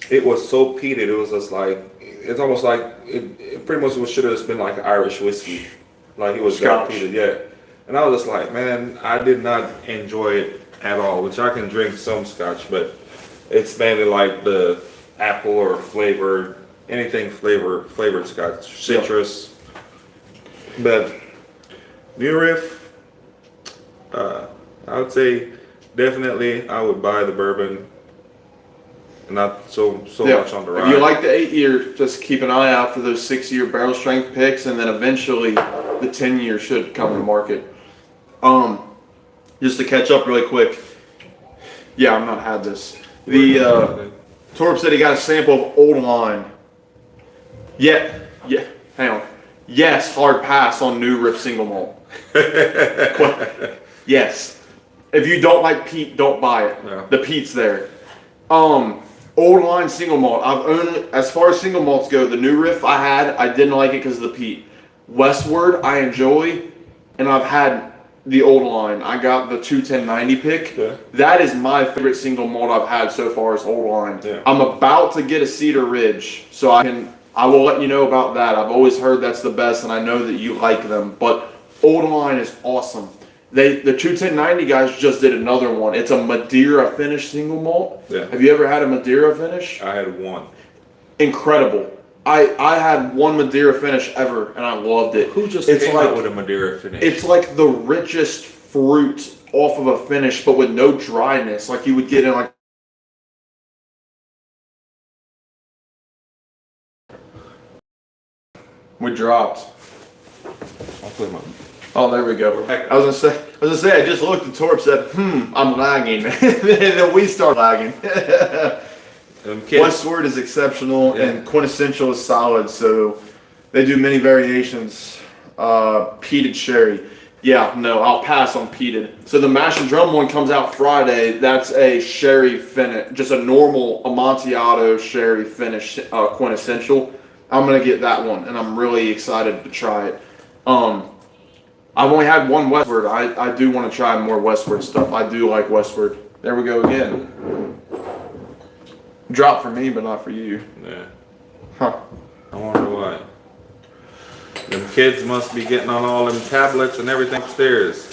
it was so peated. It was just like, it's almost like it pretty much should have just been like Irish whiskey, like it was that Scotch. peated, yeah. And I was just like, man, I did not enjoy it at all. Which I can drink some Scotch, but it's mainly like the apple or flavored, anything flavored Scotch, citrus. But New Riff, I would say definitely I would buy the bourbon, not so much on the rye. If you like the 8-year, just keep an eye out for those 6-year barrel strength picks, and then eventually the 10-year should come to market. Just to catch up really quick. Yeah, I've not had this. Torp said he got a sample of Old Line. Yeah, hang on. Yes, hard pass on New Riff single malt. Yes. If you don't like peat, don't buy it. Yeah. The peat's there. Old line single malt. I've only, as far as single malts go, the new riff I didn't like it because of the peat. Westward, I enjoy, and I've had the old line. I got the 21090 pick. Yeah. That is my favorite single malt I've had so far is old line. Yeah. I'm about to get a Cedar Ridge, so I will let you know about that. I've always heard that's the best, and I know that you like them. But old line is awesome. The 21090 guys just did another one. It's a Madeira finish single malt. Yeah. Have you ever had a Madeira finish? I had one. Incredible. I had one Madeira finish ever, and I loved it. Who just it's came like, out with a Madeira finish? It's like the richest fruit off of a finish, but with no dryness. Like you would get in like. We dropped. I'll put my. Oh, there we go. I was gonna say. I just looked at Torp, said, I'm lagging. And then we start lagging. Westward is exceptional, and Quintessential is solid. So they do many variations. Peated sherry. Yeah, no, I'll pass on peated. So the mash and drum one comes out Friday. That's a sherry finish, just a normal Amontillado sherry finish, Quintessential. I'm gonna get that one, and I'm really excited to try it. I've only had one Westward. I do want to try more Westward stuff. I do like Westward. There we go again. Drop for me, but not for you. Yeah. Huh. I wonder why. Them kids must be getting on all them tablets and everything upstairs.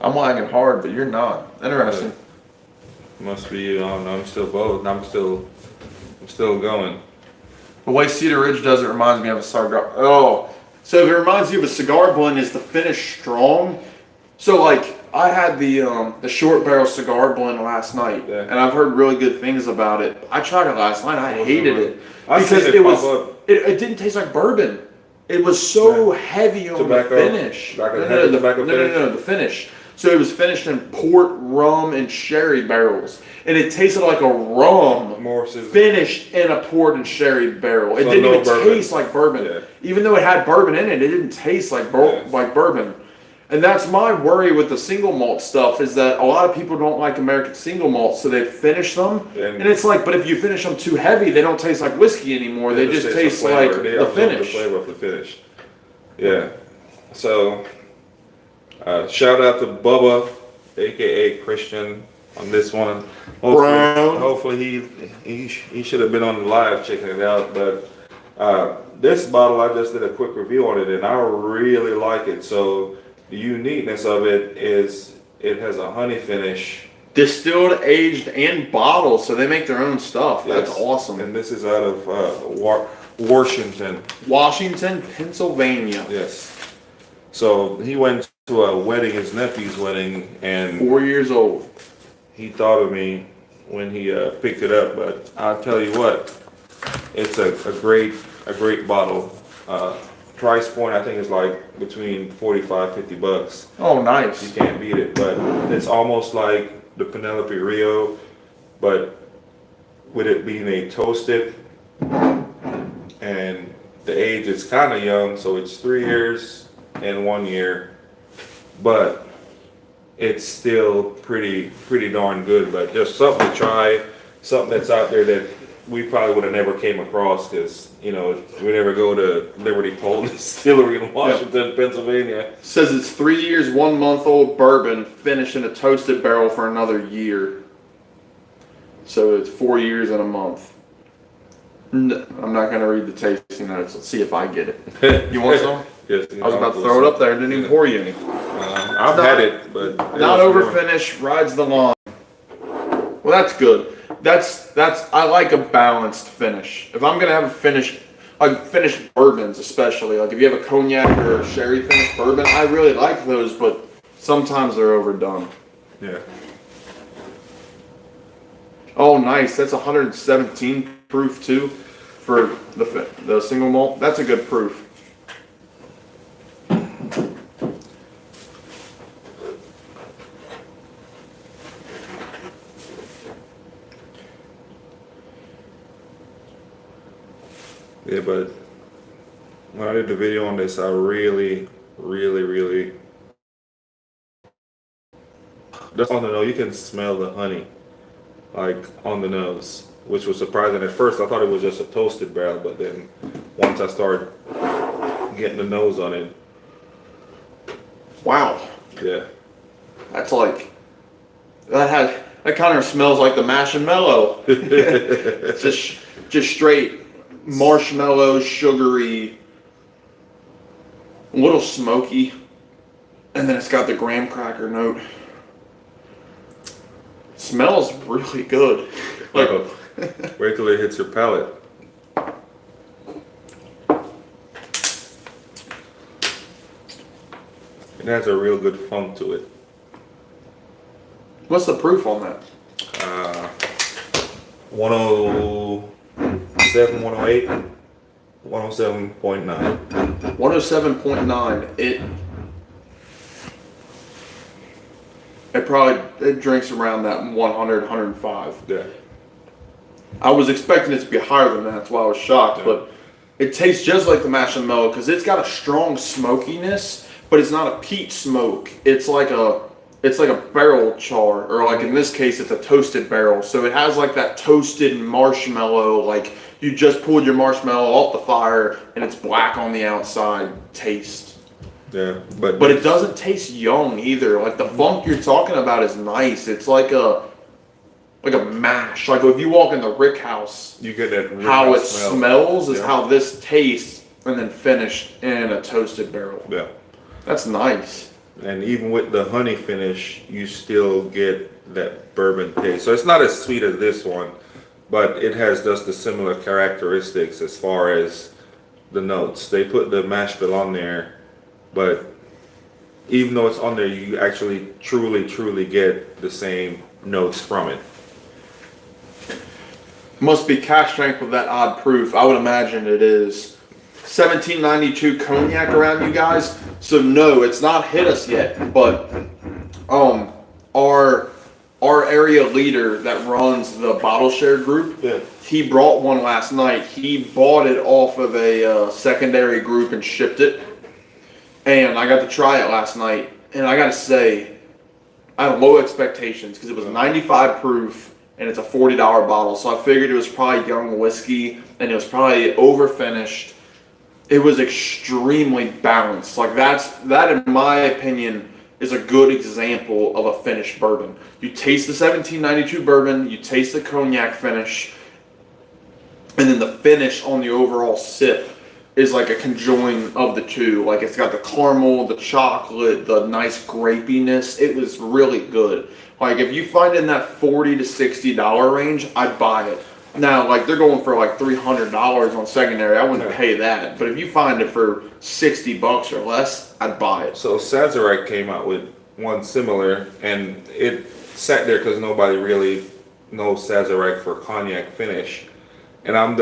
I'm lagging hard, but you're not. Interesting. Must be, I don't know, I'm still both. I'm still going. The way Cedar Ridge does it reminds me of a cigar. Oh, so if it reminds you of a cigar blend, is the finish strong? So like I had the short barrel cigar blend last night, and I've heard really good things about it. I tried it last night. I hated it because it didn't taste like bourbon. It was so heavy on the finish. No, the finish. So it was finished in port, rum, and sherry barrels, and it tasted like a rum finished in a port and sherry barrel. It didn't even taste like bourbon, even though it had bourbon in it. It didn't taste like bourbon. And that's my worry with the single malt stuff is that a lot of people don't like American single malts, so they finish them. And it's like, but if you finish them too heavy, they don't taste like whiskey anymore. They just taste like the finish. The flavor of the finish. Yeah. So, shout out to Bubba, aka Christian, on this one. Hopefully he should have been on the live checking it out. But this bottle, I just did a quick review on it, and I really like it. So. The uniqueness of it is it has a honey finish. Distilled, aged, and bottled, so they make their own stuff. Yes. That's awesome. And this is out of Washington. Washington, Pennsylvania. Yes. So he went to a wedding, his nephew's wedding, and 4 years old. He thought of me when he picked it up, but I'll tell you what, it's a great bottle. Price point, I think, is like between $45-$50. Oh, nice. You can't beat it, but it's almost like the Penelope Rio, but with it being a toasted, and the age is kind of young, so it's 3 years and 1 year, but it's still pretty darn good. But just something to try, something that's out there that we probably would have never came across because, we never go to Liberty Pole Distillery in Washington, Pennsylvania. It says it's 3 years, 1 month old bourbon finished in a toasted barrel for another year. So it's 4 years and a month. No, I'm not going to read the tasting notes. Let's see if I get it. You want some? Yes. I was about to throw it up there. I didn't even pour you any. I've had it, but... Not over finish, rides the line. Well, that's good. That's I like a balanced finish. If I'm gonna have a finished bourbons, especially like if you have a cognac or a sherry finished bourbon, I really like those, but sometimes they're overdone. Yeah. Oh, nice. That's 117 proof too, for the single malt. That's a good proof. Yeah, but when I did the video on this, I really Just on the nose, you can smell the honey, like on the nose, which was surprising. At first, I thought it was just a toasted barrel, but then once I started getting the nose on it, Wow. yeah. That's like, that kind of smells like the marshmallow. It's just straight marshmallow, sugary, a little smoky, and then it's got the graham cracker note. Smells really good. Like, Wait till it hits your palate. It has a real good funk to it. what's the proof on that? 107, 108, 107.9. 107.9. It drinks around that 100, 105. Yeah. I was expecting it to be higher than that. That's why I was shocked. Yeah. But it tastes just like the marshmallow because it's got a strong smokiness, but it's not a peat smoke. It's like a barrel char, or like in this case, it's a toasted barrel. So it has like that toasted marshmallow, like you just pulled your marshmallow off the fire and it's black on the outside taste. Yeah, but But it doesn't taste young either. Like the funk you're talking about is nice. It's like a mash. Like if you walk in the Rick House, you get that real how it smell. smells is Yeah. how this tastes, and then finished in a toasted barrel. Yeah. That's nice. And even with the honey finish, you still get that bourbon taste. So it's not as sweet as this one, but it has just the similar characteristics as far as the notes. They put the mash bill on there, but even though it's on there, you actually truly get the same notes from it. Must be cash strength with that odd proof. I would imagine it is. 1792 cognac around you guys. So no, it's not hit us yet. But our area leader that runs the bottle share group, Yeah. he brought one last night. He bought it off of a secondary group and shipped it. And I got to try it last night. And I got to say, I had low expectations because it was 95 proof and it's a $40 bottle. So I figured it was probably young whiskey and it was probably over finished. It was extremely balanced. Like that in my opinion is a good example of a finished bourbon. You taste the 1792 bourbon, you taste the cognac finish, and then the finish on the overall sip is like a conjoining of the two. Like it's got the caramel, the chocolate, the nice grapiness. It was really good. Like if you find it in that $40 to $60 range, I'd buy it. Now, like they're going for like $300 on secondary. I wouldn't pay that. But if you find it for $60 or less, I'd buy it. So Sazerac came out with one similar, and it sat there because nobody really knows Sazerac for cognac finish. And I'm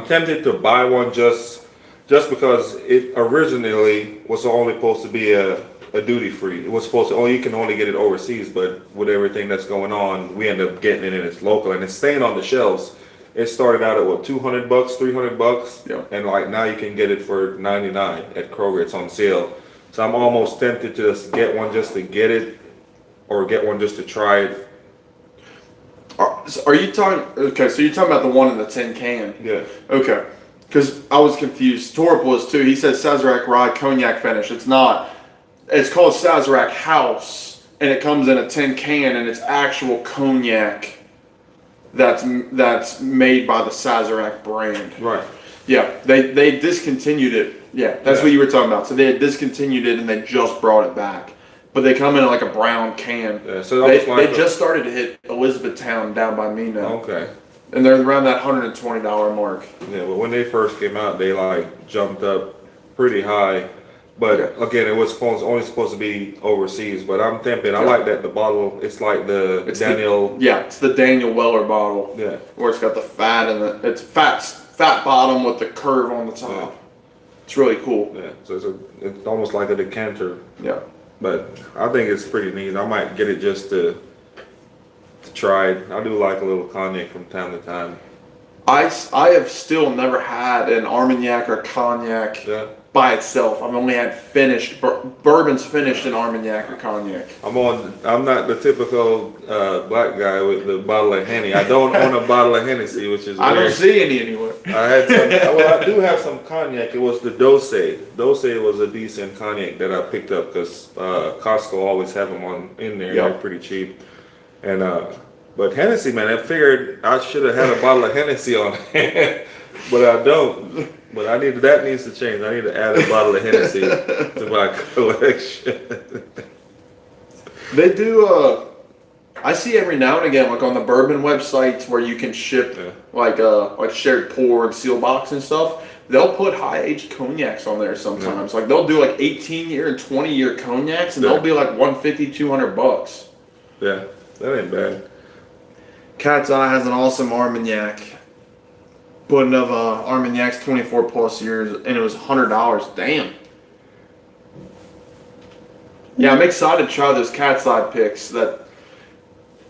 tempted to buy one just because it originally was only supposed to be a duty free. It was supposed to you can only get it overseas, but with everything that's going on, we end up getting it and it's local and it's staying on the shelves. It started out at what, $200, $300, Yeah. and like now you can get it for $99 at Kroger. It's on sale. So I'm almost tempted to just get one just to get it, or get one just to try it. Are you talking? Okay, so you're talking about the one in the tin can. Yeah. Okay, because I was confused. Torp was too. He said Sazerac rye cognac finish. It's not. It's called Sazerac House, and it comes in a tin can, and it's actual cognac that's made by the Sazerac brand. Right. Yeah, they discontinued it. Yeah, that's what you were talking about. So they had discontinued it, and they just brought it back. But they come in like a brown can. Yeah, so they just started to hit Elizabethtown down by me now. Okay. And they're around that $120 mark. Yeah, but when they first came out, they like jumped up pretty high. But again, it was only supposed to be overseas. But I'm tempted. I like that the bottle. It's like it's Daniel. It's the Daniel Weller bottle. Yeah. Where it's got the fat and it's fat bottom with the curve on the top. Yeah. It's really cool. Yeah. So it's almost like a decanter. Yeah. But I think it's pretty neat. I might get it just to try it. I do like a little cognac from time to time. I have still never had an Armagnac or cognac Yeah. by itself. I've only had finished bourbons finished in Armagnac or cognac. I'm not the typical black guy with the bottle of Henny. I don't own a bottle of Hennessy, which is I weird. don't see any anywhere. I had some. Well, I do have some cognac. It was the Dose. Dose was a decent cognac that I picked up because Costco always have them in there. Yep. They're pretty cheap. And but Hennessy, man, I figured I should have had a bottle of Hennessy on hand, but I don't. But that needs to change. I need to add a bottle of Hennessy to my collection. They do. I see every now and again, like on the bourbon websites, where you can ship like shared pour and seal box and stuff. They'll put high aged cognacs on there sometimes. Like they'll do like 18-year and 20-year cognacs, and they'll be like $150, $200. Yeah, that ain't bad. Cat's Eye has an awesome Armagnac. Putting of Armagnac's 24 plus years, and it was $100. Damn. Yeah, I'm excited to try those Cat's Eye picks. That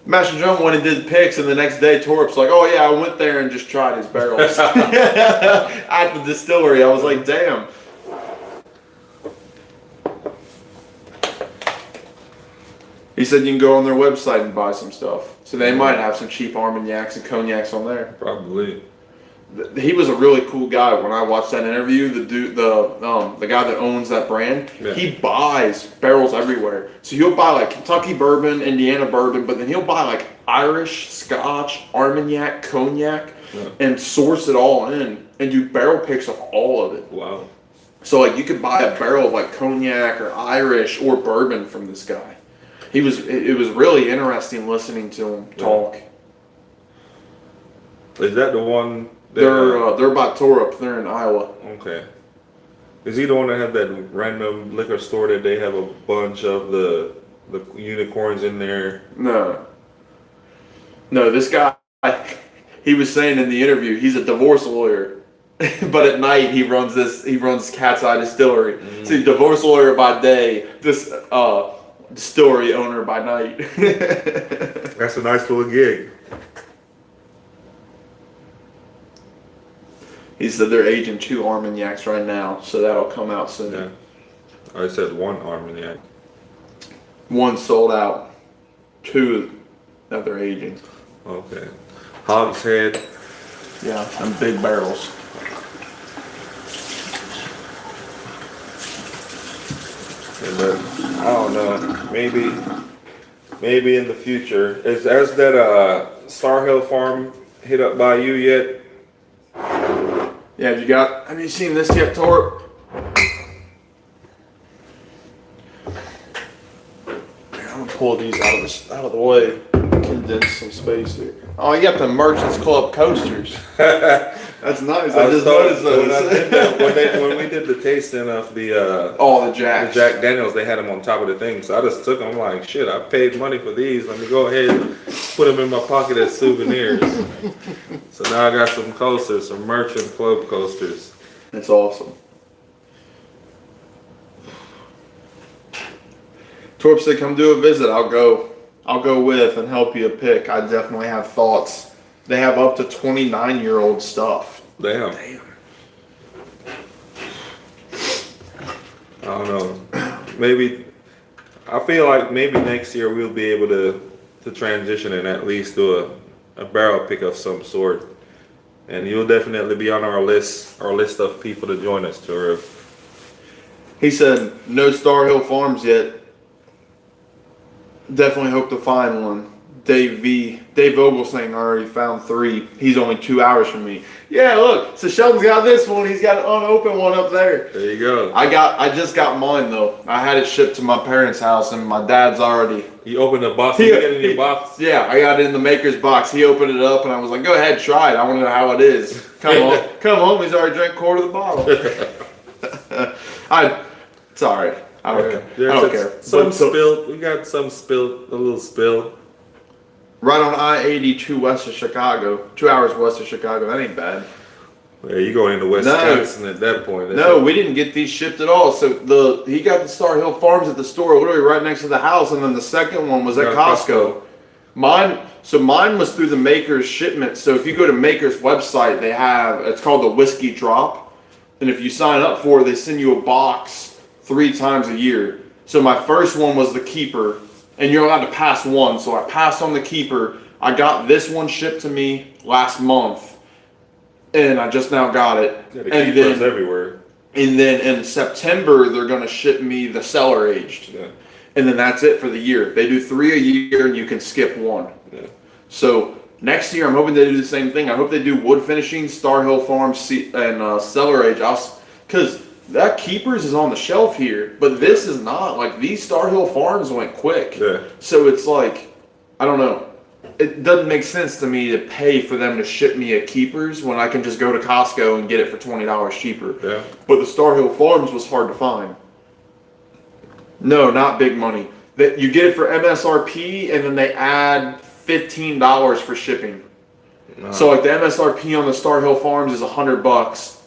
Master John went and did picks, and the next day Torp's like, "Oh yeah, I went there and just tried his barrels at the distillery." I was like, "Damn." He said you can go on their website and buy some stuff, so they might have some cheap Armagnacs and cognacs on there. Probably. He was a really cool guy. When I watched that interview, the guy that owns that brand, he buys barrels everywhere. So he'll buy like Kentucky bourbon, Indiana bourbon, but then he'll buy like Irish, Scotch, Armagnac, cognac, and source it all in and do barrel picks of all of it. Wow. So like you could buy a barrel of like cognac or Irish or bourbon from this guy. It was really interesting listening to him talk. Is that the one? They're by Torup. They're in Iowa. Okay. Is he the one that had that random liquor store that they have a bunch of the unicorns in there? No, this guy, he was saying in the interview, he's a divorce lawyer, but at night he runs Cat's Eye Distillery. Mm-hmm. So he's a divorce lawyer by day, this distillery owner by night. That's a nice little gig. He said they're aging 2 Armagnacs right now, so that'll come out soon. Yeah. I said 1 Armagnac. 1 sold out. 2 that they're aging. Okay. Hogshead. Yeah, and big barrels. Yeah, but I don't know. Maybe in the future. Has that Star Hill farm hit up by you yet? Yeah, have you seen this yet, Torp? I'm gonna pull these out of the way, condense some space here. Oh, you got the Merchants Club coasters. That's nice. I just noticed those. When we did the tasting of the Jacks. the Jack Daniels, they had them on top of the thing. So I just took them. I'm like, shit, I paid money for these. Let me go ahead and put them in my pocket as souvenirs. So now I got some coasters, some Merchant Club coasters. That's awesome. Torp said, "Come do a visit. I'll go with and help you pick. I definitely have thoughts. They have up to 29-year-old stuff." Damn. I don't know. Maybe I feel like maybe next year we'll be able to transition and at least do a barrel pick of some sort. And you'll definitely be on our list of people to join us, Torp. He said, "No Star Hill Farms yet. Definitely hope to find one." Dave Vogel saying, "I already found 3. He's only 2 hours from me." Yeah, look. So Sheldon's got this one. He's got an unopened one up there. There you go. I just got mine though. I had it shipped to my parents' house, and my dad's already. You opened the box. You get it in your box. Yeah, I got it in the maker's box. He opened it up, and I was like, "Go ahead, try it. I want to know how it is." Come home. He's already drank 1/4 of the bottle. It's all right. I don't care. We got some spilled, a little spill. Right on I-82 west of Chicago. 2 hours west of Chicago. That ain't bad. Yeah, you going into Wisconsin at that point. We didn't get these shipped at all. So he got the Star Hill Farms at the store, literally right next to the house, and then the second one was at Costco. Mine was through the Maker's shipment. So if you go to Maker's website, it's called the Whiskey Drop. And if you sign up for it, they send you a box 3 times a year. So my first one was the keeper, and you're allowed to pass one. So I passed on the keeper. I got this one shipped to me last month, and I just now got it. Yeah, the and keepers then, everywhere. And then in September, they're going to ship me the cellar aged. Yeah. And then that's it for the year. They do 3 a year, and you can skip one. Yeah. So next year, I'm hoping they do the same thing. I hope they do wood finishing, Star Hill Farms, and cellar age. Because that keepers is on the shelf here, but this is not. Like, these Star Hill Farms went quick. Yeah. So it's like, I don't know. It doesn't make sense to me to pay for them to ship me a keepers when I can just go to Costco and get it for $20 cheaper. Yeah. But the Star Hill Farms was hard to find. No, not big money. That you get it for MSRP, and then they add $15 for shipping. So like the MSRP on the Star Hill Farms is $100,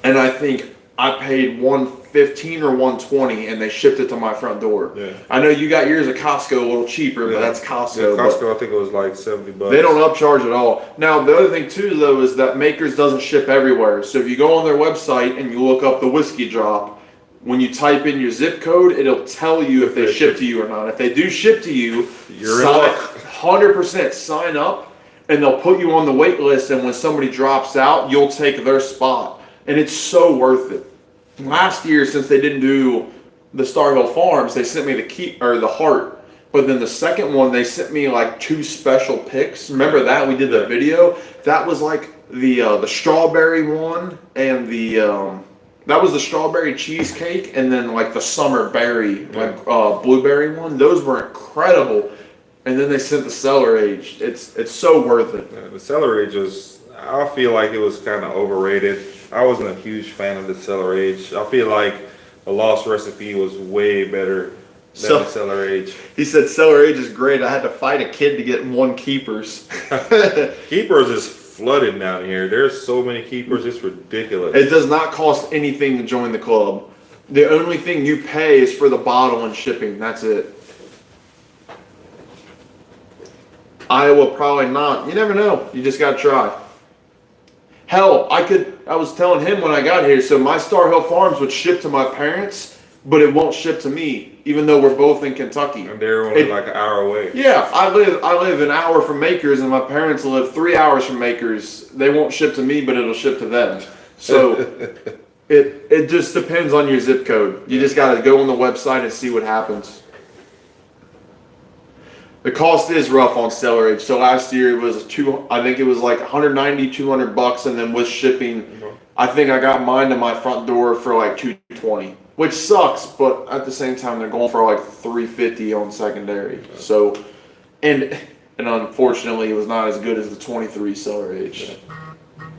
and I think I paid $115 or $120, and they shipped it to my front door. Yeah. I know you got yours at Costco a little cheaper, but that's Costco. Yeah, Costco, I think it was like $70. They don't upcharge at all. Now the other thing too, though, is that Makers doesn't ship everywhere. So if you go on their website and you look up the whiskey drop, when you type in your zip code, it'll tell you if they ship to you or not. If they do ship to you, you're in luck. 100% sign up, and they'll put you on the wait list. And when somebody drops out, you'll take their spot, and it's so worth it. Last year, since they didn't do the Star Hill Farms, they sent me the heart. But then the second one, they sent me like 2 special picks. Remember that we did the video? That was like the strawberry one and the. That was the strawberry cheesecake, and then like the summer berry, like blueberry one. Those were incredible. And then they sent the cellar aged. It's so worth it. Yeah, the cellar age was, I feel like it was kind of overrated. I wasn't a huge fan of the cellar age. I feel like the Lost Recipe was way better than the cellar age. He said cellar age is great. I had to fight a kid to get 1 keepers. Keepers is flooded down here. There's so many keepers, it's ridiculous. It does not cost anything to join the club. The only thing you pay is for the bottle and shipping. That's it. Iowa, probably not. You never know. You just gotta try. Hell, I was telling him when I got here, so my Star Hill Farms would ship to my parents, but it won't ship to me, even though we're both in Kentucky. And they're only like an hour away. Yeah, I live an hour from Makers, and my parents live 3 hours from Makers. They won't ship to me, but it'll ship to them. So it just depends on your zip code. You just gotta go on the website and see what happens. The cost is rough on cellar age. So last year it was I think it was like $190, $200, and then with shipping, I think I got mine to my front door for like $220, which sucks. But at the same time, they're going for like $350 on secondary. So, and unfortunately, it was not as good as the 23 cellar age. I'm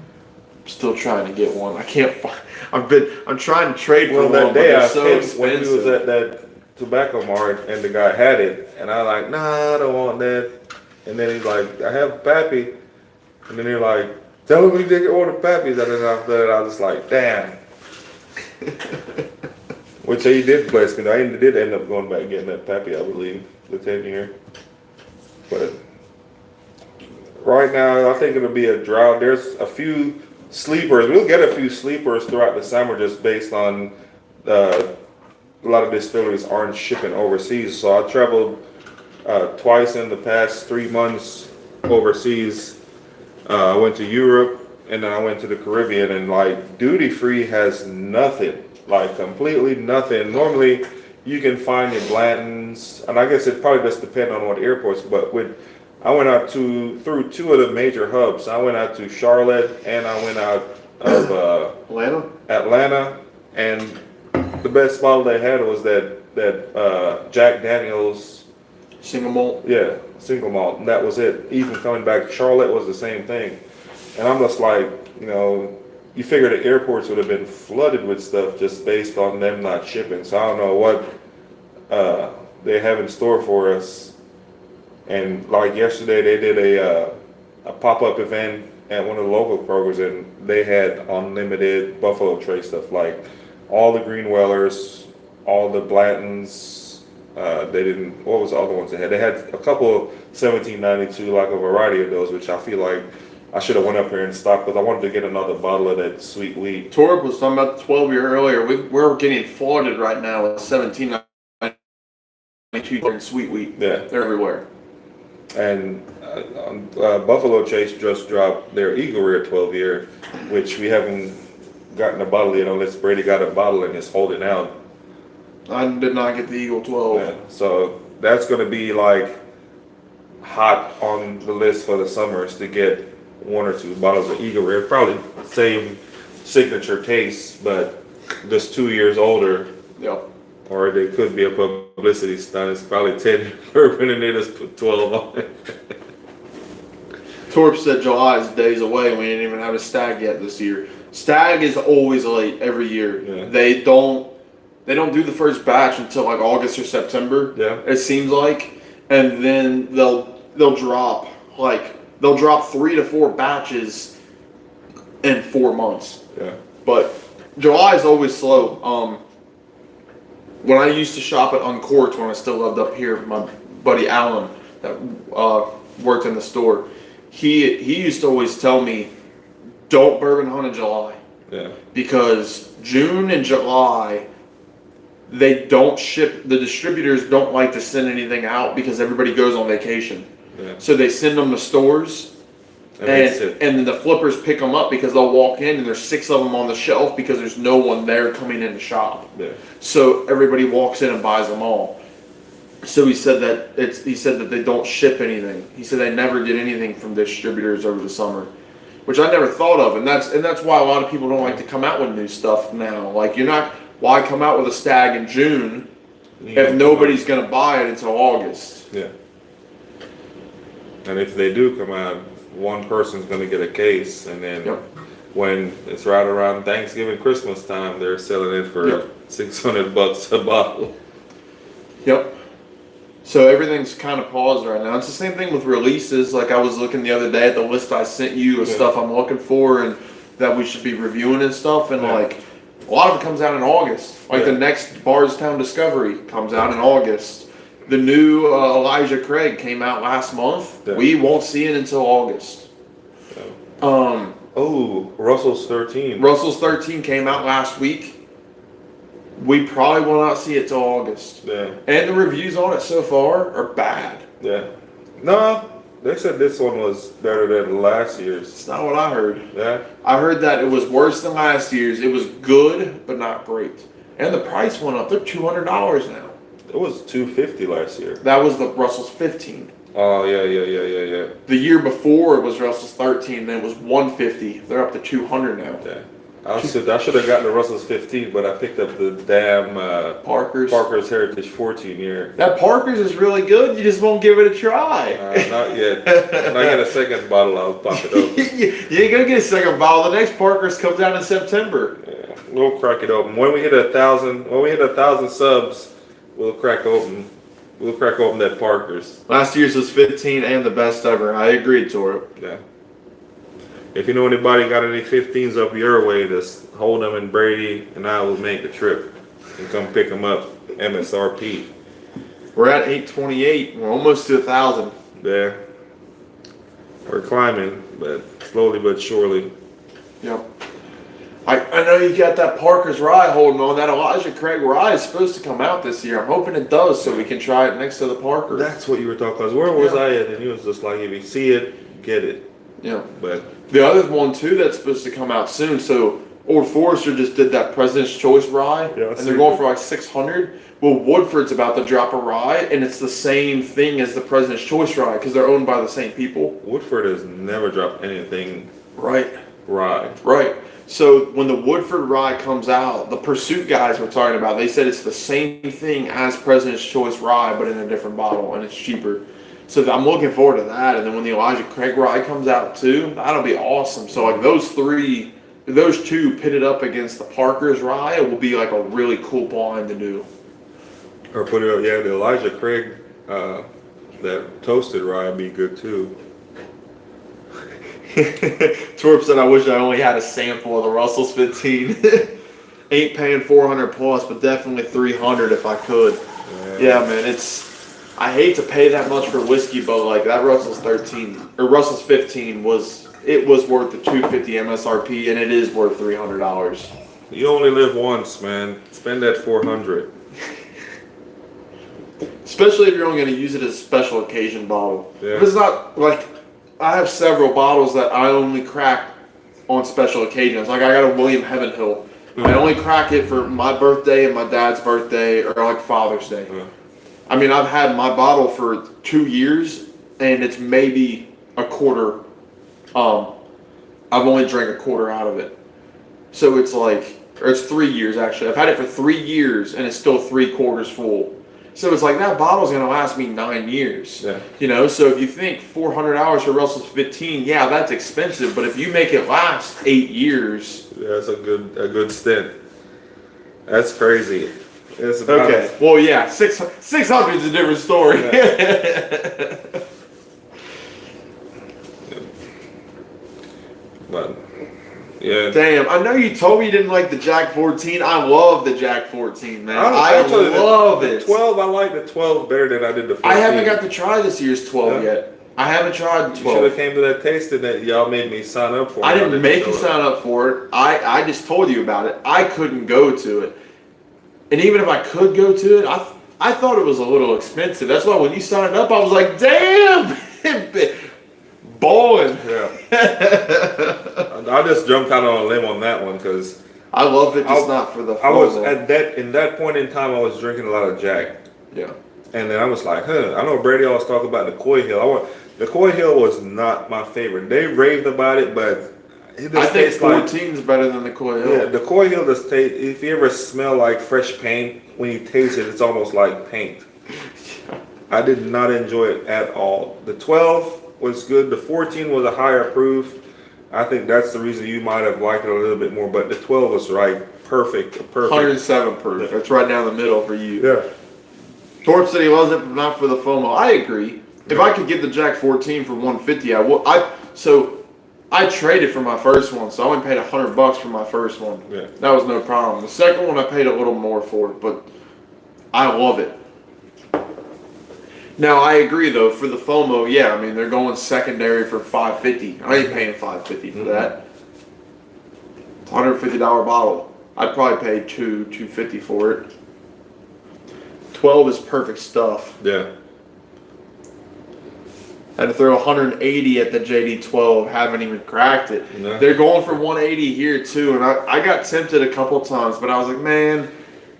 still trying to get one. I can't find. I'm trying to trade for Well, one, that but day they're I so came expensive. when we was at that tobacco mart and the guy had it, and I like, nah, I don't want that. And then he's like, I have a pappy, and then he's like, tell him we didn't order pappies. And then after that, I was just like, damn. Which he did bless me. I did end up going back and getting that pappy, I believe, the 10-year. But right now, I think it'll be a drought. There's a few sleepers. We'll get a few sleepers throughout the summer just based on a lot of distilleries aren't shipping overseas. So I traveled twice in the past 3 months overseas. I went to Europe, and then I went to the Caribbean, and like duty free has nothing, like completely nothing. Normally you can find your Blanton's, and I guess it probably just depends on what airports, but I went out through 2 of the major hubs. I went out to Charlotte, and I went out of Atlanta, and the best bottle they had was that Jack Daniel's single malt. Yeah, single malt, and that was it. Even coming back, Charlotte was the same thing. And I'm just like, you figure the airports would have been flooded with stuff just based on them not shipping. So I don't know what they have in store for us. And like yesterday, they did a pop-up event at one of the local programs, and they had unlimited Buffalo Trace stuff, like all the Greenwellers, all the Blantons. What was the other ones they had? They had a couple 1792, like a variety of those, which I feel like I should have went up here and stopped because I wanted to get another bottle of that sweet wheat. Torb was talking about the 12-year earlier. We're getting flooded right now with 1792 and sweet wheat. Yeah. They're everywhere. And Buffalo Chase just dropped their Eagle Rare 12-year, which we haven't gotten a bottle yet unless Brady got a bottle and is holding out. I did not get the Eagle 12. Yeah. So that's going to be like hot on the list for the summers to get 1 or 2 bottles of Eagle Rare. Probably same signature taste, but just 2 years older. Yep. Or they could be a publicity stunt. It's probably 10 bourbon and they just put 12 on it. Torp said July is days away. We didn't even have a stag yet this year. Stag is always late every year. Yeah. They don't do the first batch until like August or September. Yeah. It seems like, and then they'll drop 3 to 4 batches in 4 months. Yeah. But July is always slow. When I used to shop at Uncorked, when I still lived up here, my buddy Alan that worked in the store, he used to always tell me, don't bourbon hunt in July. Yeah. Because June and July, they don't ship, the distributors don't like to send anything out because everybody goes on vacation. Yeah. So they send them to stores. And then the flippers pick them up because they'll walk in and there's 6 of them on the shelf because there's no one there coming in to shop. Yeah. So everybody walks in and buys them all. So he said that they don't ship anything. He said they never get anything from distributors over the summer, which I never thought of, and that's why a lot of people don't like to come out with new stuff now. Like why come out with a stag in June if nobody's gonna buy it until August? Yeah. And if they do come out, one person's going to get a case, and then when it's right around Thanksgiving, Christmas time, they're selling it for $600 a bottle. Yep. So everything's kind of paused right now. It's the same thing with releases. Like I was looking the other day at the list I sent you of stuff I'm looking for and that we should be reviewing and stuff, and like a lot of it comes out in August. Like the next Bardstown Discovery comes out in August. The new Elijah Craig came out last month. Yeah. We won't see it until August. Yeah. Russell's 13. Russell's 13 came out last week. We probably will not see it till August. Yeah. And the reviews on it so far are bad. Yeah. No, they said this one was better than last year's. It's not what I heard. Yeah. I heard that it was worse than last year's. It was good, but not great. And the price went up. They're $200 now. It was $250 last year. That was the Russell's 15. Oh yeah. The year before it was Russell's 13, then it was $150. They're up to $200 now. Yeah. I should have gotten the Russell's 15, but I picked up the damn Parker's Heritage 14 year. That Parker's is really good. You just won't give it a try. Not yet. When I get a second bottle, I'll pop it open. You ain't gonna get a second bottle. The next Parker's comes out in September. Yeah, we'll crack it open when we hit 1,000 subs. We'll crack open that Parker's. Last year's was 15 and the best ever. I agree, Toro. Yeah. If you know anybody got any 15s up your way, just hold them, and Brady and I will make the trip and come pick them up. MSRP. We're at 828. We're almost to 1,000. Yeah. We're climbing, but slowly but surely. Yep. I know you got that Parker's Rye holding on. That Elijah Craig Rye is supposed to come out this year. I'm hoping it does so we can try it next to the Parker. That's what you were talking about. Where was I at? And he was just like, if you see it, get it. Yeah. But the other one, too, that's supposed to come out soon. So Old Forester just did that President's Choice Rye, and they're going for like $600. Well, Woodford's about to drop a rye, and it's the same thing as the President's Choice Rye because they're owned by the same people. Woodford has never dropped anything rye. Right. So when the Woodford Rye comes out, the Pursuit guys were talking about, they said it's the same thing as President's Choice Rye, but in a different bottle, and it's cheaper. So I'm looking forward to that. And then when the Elijah Craig Rye comes out too, that'll be awesome. So like those two pitted up against the Parker's Rye, it will be like a really cool blind to do. Or put it up, the Elijah Craig, that toasted rye would be good too. Torp said, I wish I only had a sample of the Russell's 15. Ain't paying 400 plus, but definitely 300 if I could. Yeah, man, I hate to pay that much for whiskey, but like that Russell's 13 or Russell's 15 it was worth the $250 MSRP, and it is worth $300. You only live once, man. Spend that 400. Especially if you're only going to use it as a special occasion bottle. Yeah. If it's not like, I have several bottles that I only crack on special occasions. Like I got a William Heavenhill. I only crack it for my birthday and my dad's birthday, or like Father's Day. I mean, I've had my bottle for 2 years, and it's maybe a quarter. I've only drank a quarter out of it. So it's like, or it's 3 years actually. I've had it for 3 years, and it's still 3/4 full. So it's like that bottle's gonna last me 9 years. Yeah. You know, so if you think $400 for Russell's 15, yeah, that's expensive. But if you make it last 8 years, That's a good stint. That's crazy. It's about, okay. Well, yeah, 600 is a different story. But yeah. Damn, I know you told me you didn't like the Jack 14. I love the Jack 14, man. I Actually, love the it. 12, I like the 12 better than I did the 14. I haven't got to try this year's 12 Yeah. yet. I haven't tried the You 12. should have came to that tasting that y'all made me sign up for. I didn't make show you up. sign up for it. I just told you about it. I couldn't go to it. And even if I could go to it, I thought it was a little expensive. That's why when you signed up, I was like, damn! Balling. Yeah. I just jumped out on a limb on that one because I love it, just not for the I was FOMO. in that point in time I was drinking a lot of Jack. Yeah. And then I was like, I know Brady always talk about the Coy Hill. The Coy Hill was not my favorite. They raved about it, but it just I think tastes like 14 is better than the Coy Hill. yeah, the Coy Hill just tastes. If you ever smell like fresh paint, when you taste it, it's almost like paint. I did not enjoy it at all. The 12 was good. The 14 was a higher proof. I think that's the reason you might have liked it a little bit more. But the 12 was right, perfect. 107 proof. It's right down the middle for you. Yeah. Torp said he loves it, but not for the FOMO. I agree. If I could get the Jack 14 for 150, I would. So I traded for my first one, so I only paid $100 for my first one. Yeah. That was no problem. The second one I paid a little more for, but I love it. Now I agree though, for the FOMO, yeah, I mean they're going secondary for $550. I ain't paying $550 for that. It's a $150 bottle. I'd probably pay $250 for it. 12 is perfect stuff. Yeah. Had to throw 180 at the JD 12. Haven't even cracked it. No. They're going for 180 here too, and I got tempted a couple times, but I was like, man,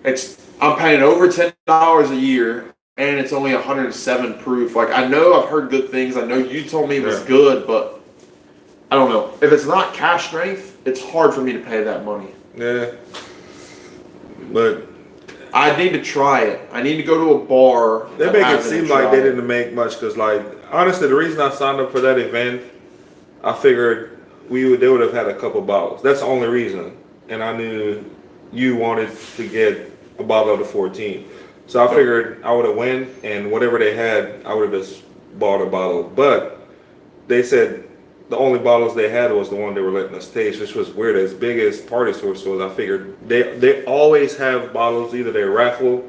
I'm paying over $10 a year, and it's only 107 proof. Like I know I've heard good things. I know you told me it was good, but I don't know. If it's not cash strength, it's hard for me to pay that money. Yeah. But I need to try it. I need to go to a bar. they that make it has seem and like try they it. didn't make much because, like, honestly, the reason I signed up for that event, I figured they would have had a couple bottles. That's the only reason. And I knew you wanted to get a bottle of the 14. So I figured I would have went, and whatever they had, I would have just bought a bottle. But they said the only bottles they had was the one they were letting us taste, which was weird. As big as Party Store stores, I figured they always have bottles, either they raffle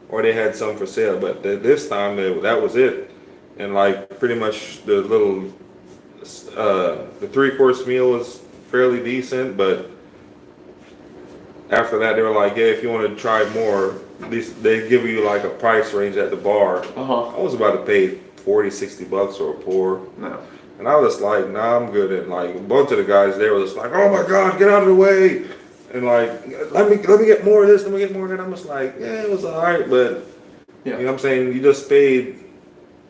or they had some for sale. But this time that was it, and like pretty much the little the 3-course meal was fairly decent, but after that they were like, yeah, if you want to try more, at least they give you like a price range at the bar. I was about to pay $40-$60 for a pour. No. And I was like, nah, I'm good. And like a bunch of the guys there were just like, oh my God, get out of the way. And like, let me get more of this, let me get more of that. I'm just like, yeah, it was all right, but you know what I'm saying? You just paid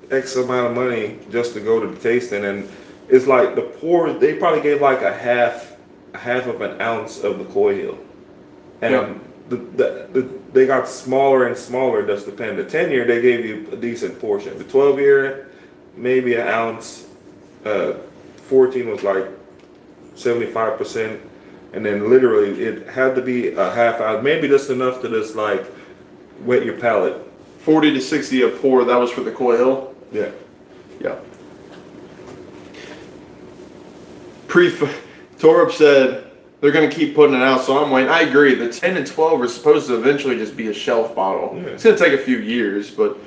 X amount of money just to go to the tasting, and it's like the pour, they probably gave like a half of an ounce of the Coy Hill. And they got smaller and smaller, just depend. The 10-year, they gave you a decent portion. The 12-year, maybe an ounce. 14 was like 75%, and then literally it had to be a half ounce, maybe just enough to just like wet your palate. 40 to 60 a pour. That was for the Coy Hill. Yeah. Yeah. Torup said they're going to keep putting it out, so I'm waiting. I agree. The 10 and 12 are supposed to eventually just be a shelf bottle. Yeah. It's going to take a few years, but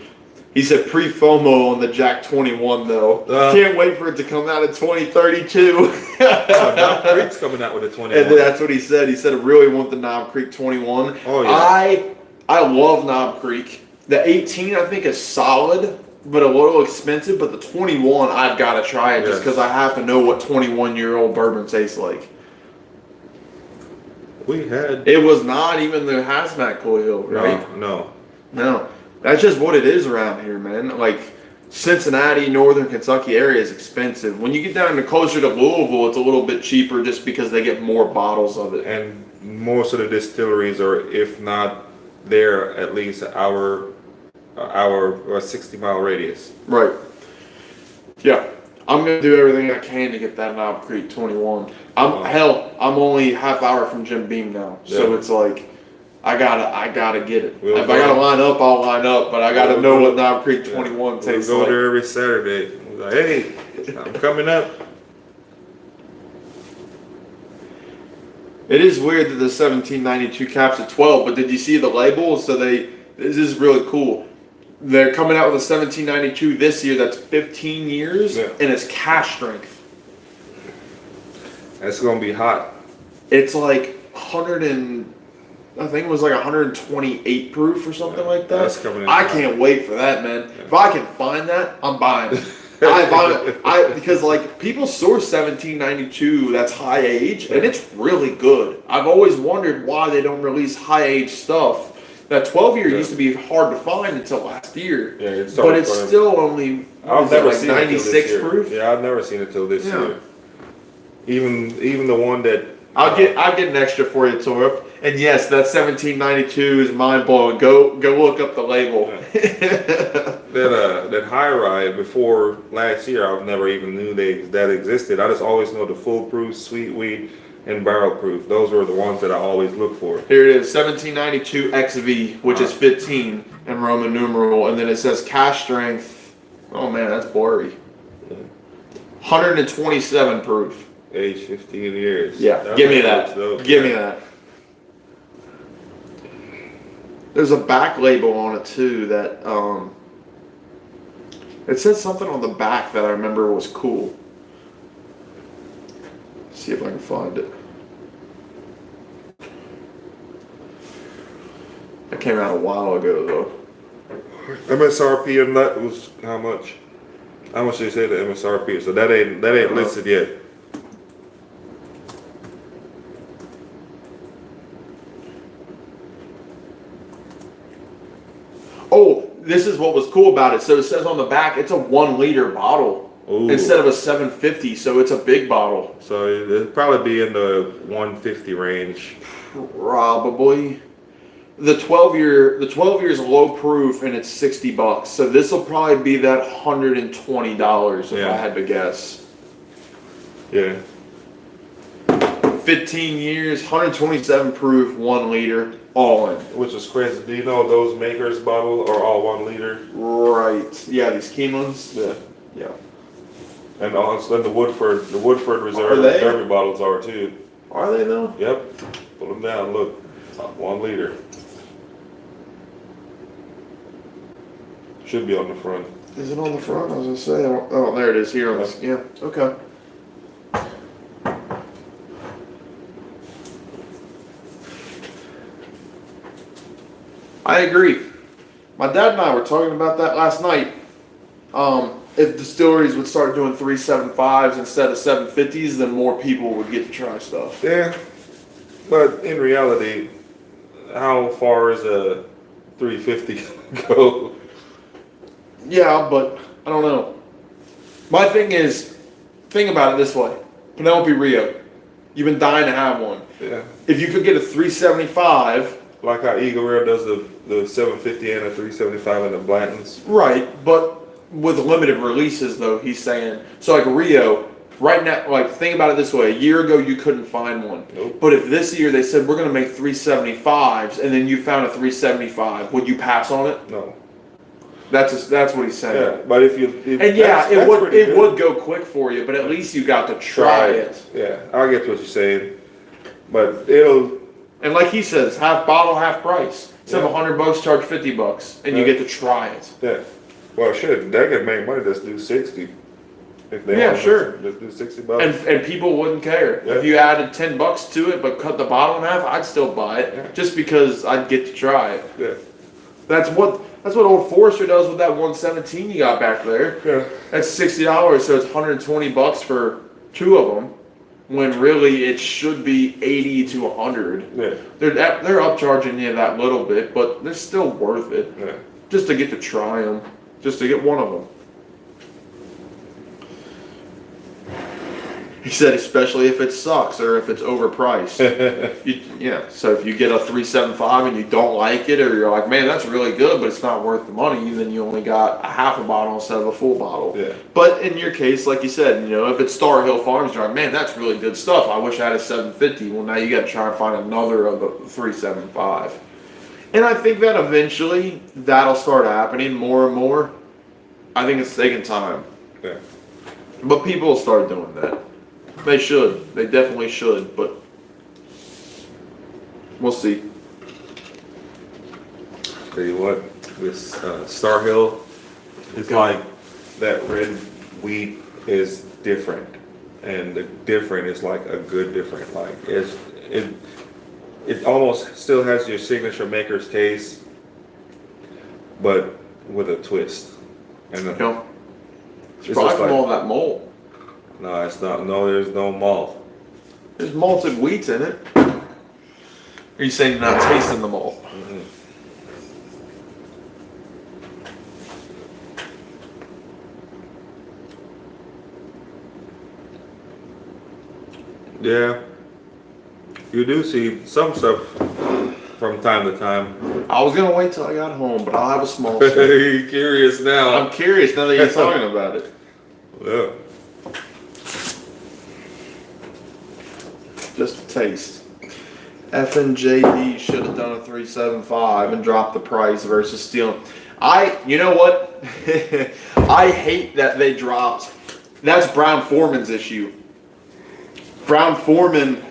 He said pre-FOMO on the Jack 21 though. Can't wait for it to come out in 2032. Knob Creek's coming out with a 21. And that's what he said. He said, I really want the Knob Creek 21. Oh, yeah. I love Knob Creek. The 18, I think, is solid, but a little expensive. But the 21, I've got to try it just because I have to know what 21-year-old bourbon tastes like. It was not even the hazmat coil, right? No. That's just what it is around here, man. Like, Cincinnati, Northern Kentucky area is expensive. When you get down to closer to Louisville, it's a little bit cheaper just because they get more bottles of it. And most of the distilleries are, if not there, at least an hour or a 60-mile radius. Right. Yeah. I'm going to do everything I can to get that Knob Creek 21. I'm only half hour from Jim Beam now. So it's like, I gotta get it. If I gotta line up, I'll line up, but I gotta know what Knob Creek 21 tastes like. We'll go there every Saturday. Like, hey, I'm coming up. It is weird that the 1792 caps at 12, but did you see the label? So this is really cool. They're coming out with a 1792 this year that's 15 years, and it's cash strength. That's gonna be hot. It's like I think it was like 128 proof or something like that. That's coming in I hot. can't wait for that, man. If I can find that, I'm buying it. I buy it. Because like people source 1792 that's high age, and it's really good. I've always wondered why they don't release high age stuff. That 12-year used to be hard to find until last year. Yeah, but it's still only I've never seen 96 proof. Yeah, I've never seen it till this year. Even the one that I'll get an extra for you, Torp. And yes, that 1792 is mind blowing. Go look up the label. That high ride before last year, I never even knew that existed. I just always know the full proof, sweet wheat, and barrel proof. Those were the ones that I always look for. Here it is, 1792 XV, which is 15 in Roman numeral, and then it says cash strength. Oh man, that's blurry. 127 proof. Age 15 years. Yeah, give me that. Give me that. There's a back label on it too that it says something on the back that I remember was cool. See if I can find it. That came out a while ago though. MSRP on that was how much? How much did they say the MSRP is? So that ain't listed yet. Oh, this is what was cool about it. So it says on the back it's a 1 liter bottle. Ooh. Instead of a 750, so it's a big bottle. So it'll probably be in the 150 range. Probably. The 12 year is low proof and it's $60. So this will probably be that $120 if I had to guess. Yeah. 15 years, 127 proof, 1 liter, all in. Which is crazy. Do you know those Makers bottle are all 1 liter? Right. Yeah, these Keenelands. Yeah. And also the Woodford Reserve Derby bottles are too. Are they though? Yep. Pull them down. Look, 1 liter. Should be on the front. Is it on the front? I was gonna say. Oh, there it is here on this. Yeah. Okay. I agree. My dad and I were talking about that last night. If distilleries would start doing 375s instead of 750s, then more people would get to try stuff. Yeah, but in reality, how far is a 350 go? Yeah, but I don't know. My thing is, think about it this way. Penelope Rio, you've been dying to have one. Yeah. If you could get a 375... Like how Eagle Rare does the 750 and a 375 in the Blantons. Right, but with limited releases though, he's saying. So like Rio, right now, like think about it this way. A year ago you couldn't find one. Nope. But if this year they said we're going to make 375s and then you found a 375, would you pass on it? No. That's what he's saying. Yeah, but if it would go quick for you, but at least you got to try it. Yeah, I get what you're saying. But it'll... And like he says, half bottle, half price. Instead of $100, charge $50, and you get to try it. Yeah. Well, shit, they could make money. Just do 60. If they Yeah, want sure. Just do 60 bucks. And people wouldn't care. Yeah. If you added $10 to it but cut the bottom in half, I'd still buy it. Yeah. Just because I'd get to try it. Yeah. That's what Old Forester does with that 117 you got back there. Yeah. That's $60, so it's $120 for 2 of them. When really it should be 80 to 100. Yeah. They're upcharging you that little bit, but they're still worth it. Yeah. Just to get to try them, just to get one of them. He said, especially if it sucks or if it's overpriced. So if you get a 375 and you don't like it, or you're like, man, that's really good, but it's not worth the money, then you only got a half a bottle instead of a full bottle. Yeah. But in your case, like you said, if it's Star Hill Farms, you're like, man, that's really good stuff. I wish I had a 750. Well, now you got to try and find another of the 375. And I think that eventually that'll start happening more and more. I think it's taking time. Yeah. But people will start doing that. They should. They definitely should, but we'll see. Tell you what, this Star Hill is like that red wheat is different, and the different is like a good different. Like it almost still has your signature maker's taste, but with a twist. And It's it's probably just from like, all that malt. no, it's not. No, there's no malt. There's malted wheat in it. Are you saying you're not tasting the malt? Mm-hmm. Yeah, you do see some stuff from time to time. I was gonna wait till I got home, but I'll have a small sip. You curious now? I'm curious now that you're talking about it. Yeah. Just a taste. F&JD should have done a 375 and dropped the price versus stealing. You know what? I hate that they dropped. That's Brown Foreman's issue. Brown Foreman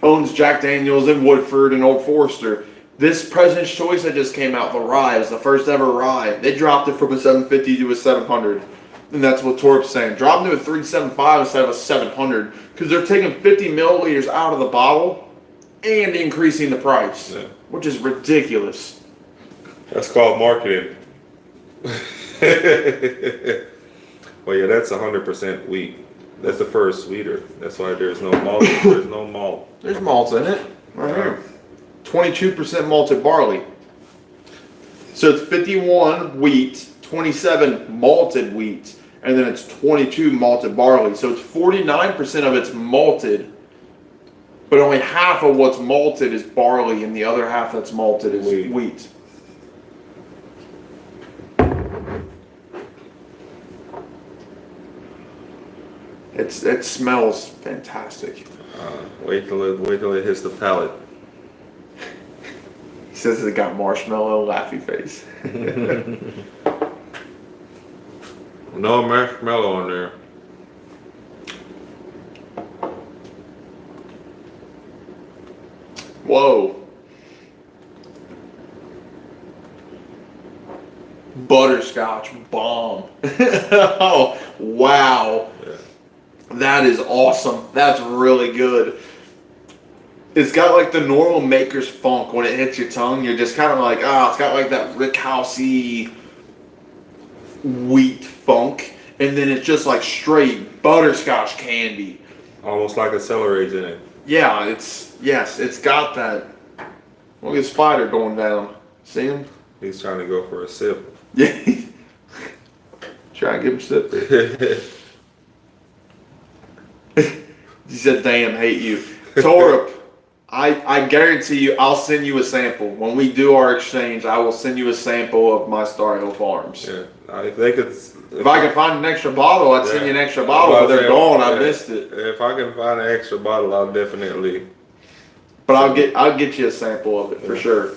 owns Jack Daniels and Woodford and Old Forester. This President's Choice that just came out, the rye, is the first ever rye. They dropped it from a 750 to a 700. And that's what Torp's saying. Drop them to a 375 instead of a 700. Because they're taking 50 milliliters out of the bottle and increasing the price. Yeah. Which is ridiculous. That's called marketing. Well, yeah, that's 100% wheat. That's the first sweeter. That's why there's no malt. There's no malt. There's malt in it. Right here. 22% malted barley. So it's 51 wheat, 27 malted wheat, and then it's 22 malted barley. So it's 49% of it's malted, but only half of what's malted is barley, and the other half that's malted is wheat. It smells fantastic. Wait till it hits the palate. He says it got marshmallow laughy face. No marshmallow in there. Whoa. Butterscotch bomb. Oh, wow. Yeah. That is awesome. That's really good. It's got like the normal maker's funk when it hits your tongue. You're just kind of like, it's got like that Rick Housey wheat funk. And then it's just like straight butterscotch candy. Almost like a celery's in it. Yeah, it's got that. Look at Spider going down. See him? He's trying to go for a sip. Yeah. Try and give him a sip. He said, damn, hate you. Torup, I guarantee you, I'll send you a sample. When we do our exchange, I will send you a sample of my Star Hill Farms. Yeah. If they could. If I can find an extra bottle, I'd send you an extra bottle, but they're gone. I missed it. If I can find an extra bottle, I'll definitely. But I'll get you a sample of it for sure.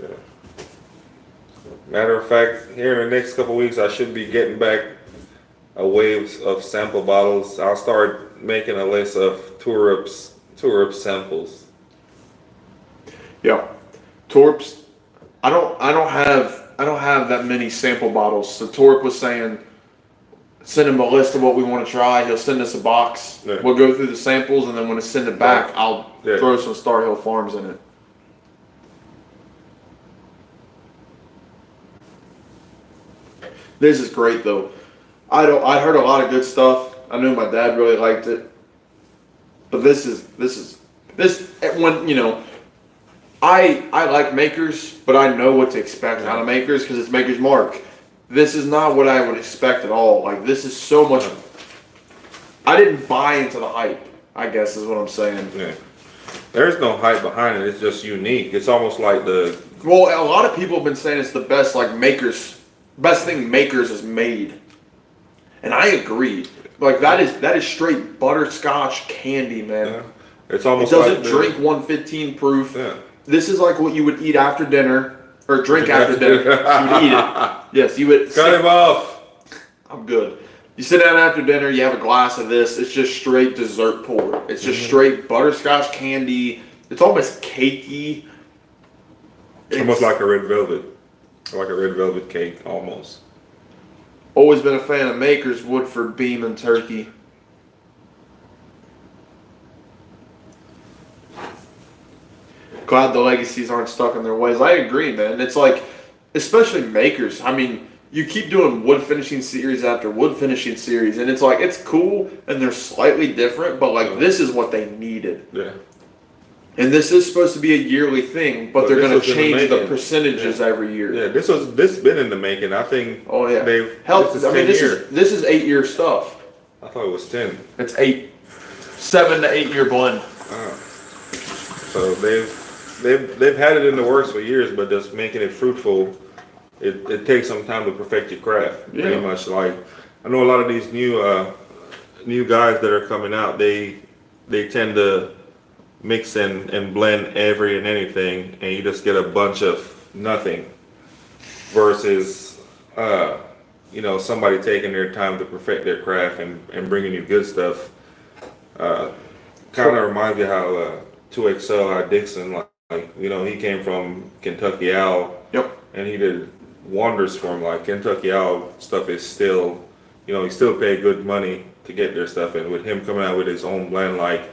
Yeah. Matter of fact, here in the next couple of weeks, I should be getting back a wave of sample bottles. I'll start making a list of Torup samples. Yeah, Torps. I don't have don't have that many sample bottles. So Torp was saying, send him a list of what we want to try. He'll send us a box. Yeah. We'll go through the samples, and then when I send it back, I'll throw some Star Hill Farms in it. This is great though. I heard a lot of good stuff. I knew my dad really liked it. But this when I like Makers, but I know what to expect out of Makers because it's Maker's Mark. This is not what I would expect at all. Like this is so much. I didn't buy into the hype, I guess is what I'm saying. Yeah. There's no hype behind it. It's just unique. It's almost like Well, a lot of people have been saying it's the best best thing Makers has made. And I agree. Like that is straight butterscotch candy, man. Yeah. It's almost it doesn't like drink 115 proof. Yeah. This is like what you would eat after dinner or drink after dinner. You would eat it. Yes, you would. Cut him off. I'm good. You sit down after dinner, you have a glass of this. It's just straight dessert pour. It's just straight butterscotch candy. It's almost cakey. Almost like a red velvet. Like a red velvet cake, almost. Always been a fan of Makers, Woodford, Beam, and Turkey. Glad the legacies aren't stuck in their ways. I agree, man. It's like, especially Makers. I mean, you keep doing wood finishing series after wood finishing series, and it's like, it's cool, and they're slightly different, but like, this is what they needed. Yeah. And this is supposed to be a yearly thing, but they're going to change the percentages every year. Yeah, this been in the making. I think. Oh yeah. They've Help. This I mean, this is 8-year stuff. I thought it was 10. It's 7 to 8 year blend. So they've had it in the works for years, but just making it fruitful, it takes some time to perfect your craft. Yeah. Pretty much. Like I know a lot of these new guys that are coming out. They tend to mix and blend every and anything, and you just get a bunch of nothing. Versus, somebody taking their time to perfect their craft and bringing you good stuff. Kind of reminds me how 2XL, how Dixon, he came from Kentucky Owl. Yep. And he did wonders for him. Like Kentucky Owl stuff is still, he still paid good money to get their stuff. And with him coming out with his own blend, like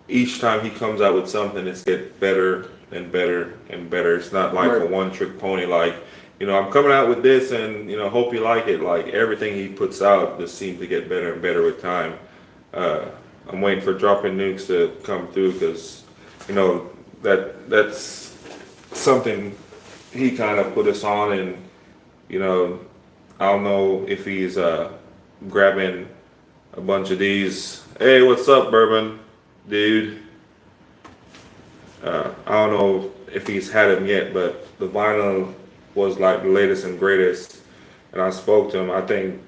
each time he comes out with something, it's get better and better and better. It's not like a one-trick pony. Like, I'm coming out with this, and hope you like it. Like everything he puts out just seems to get better and better with time. I'm waiting for Dropping Nukes to come through because, that's something he kind of put us on, and I don't know if he's grabbing a bunch of these. Hey, what's up, Bourbon? Dude, I don't know if he's had them yet, but the vinyl was like the latest and greatest, and I spoke to him. I think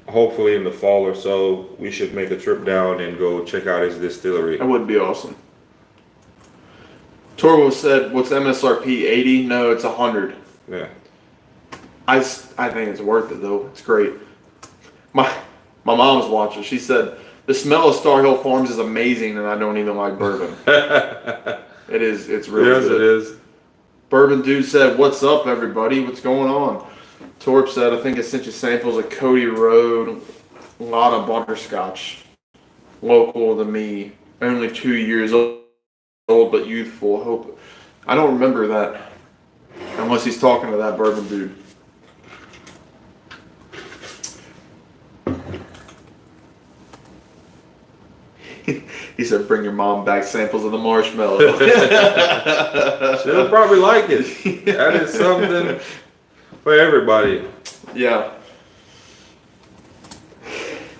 hopefully in the fall or so we should make a trip down and go check out his distillery. That would be awesome. Torvo said, "What's MSRP? 80? No, it's 100." Yeah. I think it's worth it though. It's great. My mom's watching. She said, "The smell of Star Hill Farms is amazing, and I don't even like bourbon." It is. It's really Yes, good. it is. Bourbon Dude said, "What's up, everybody? What's going on?" Torp said, "I think I sent you samples of Cody Road. A lot of butterscotch. Local to me. Only 2 years old, but youthful. Hope." I don't remember that. Unless he's talking to that Bourbon Dude. He said, "Bring your mom back samples of the marshmallow." She'll probably like it. That is something for everybody. Yeah.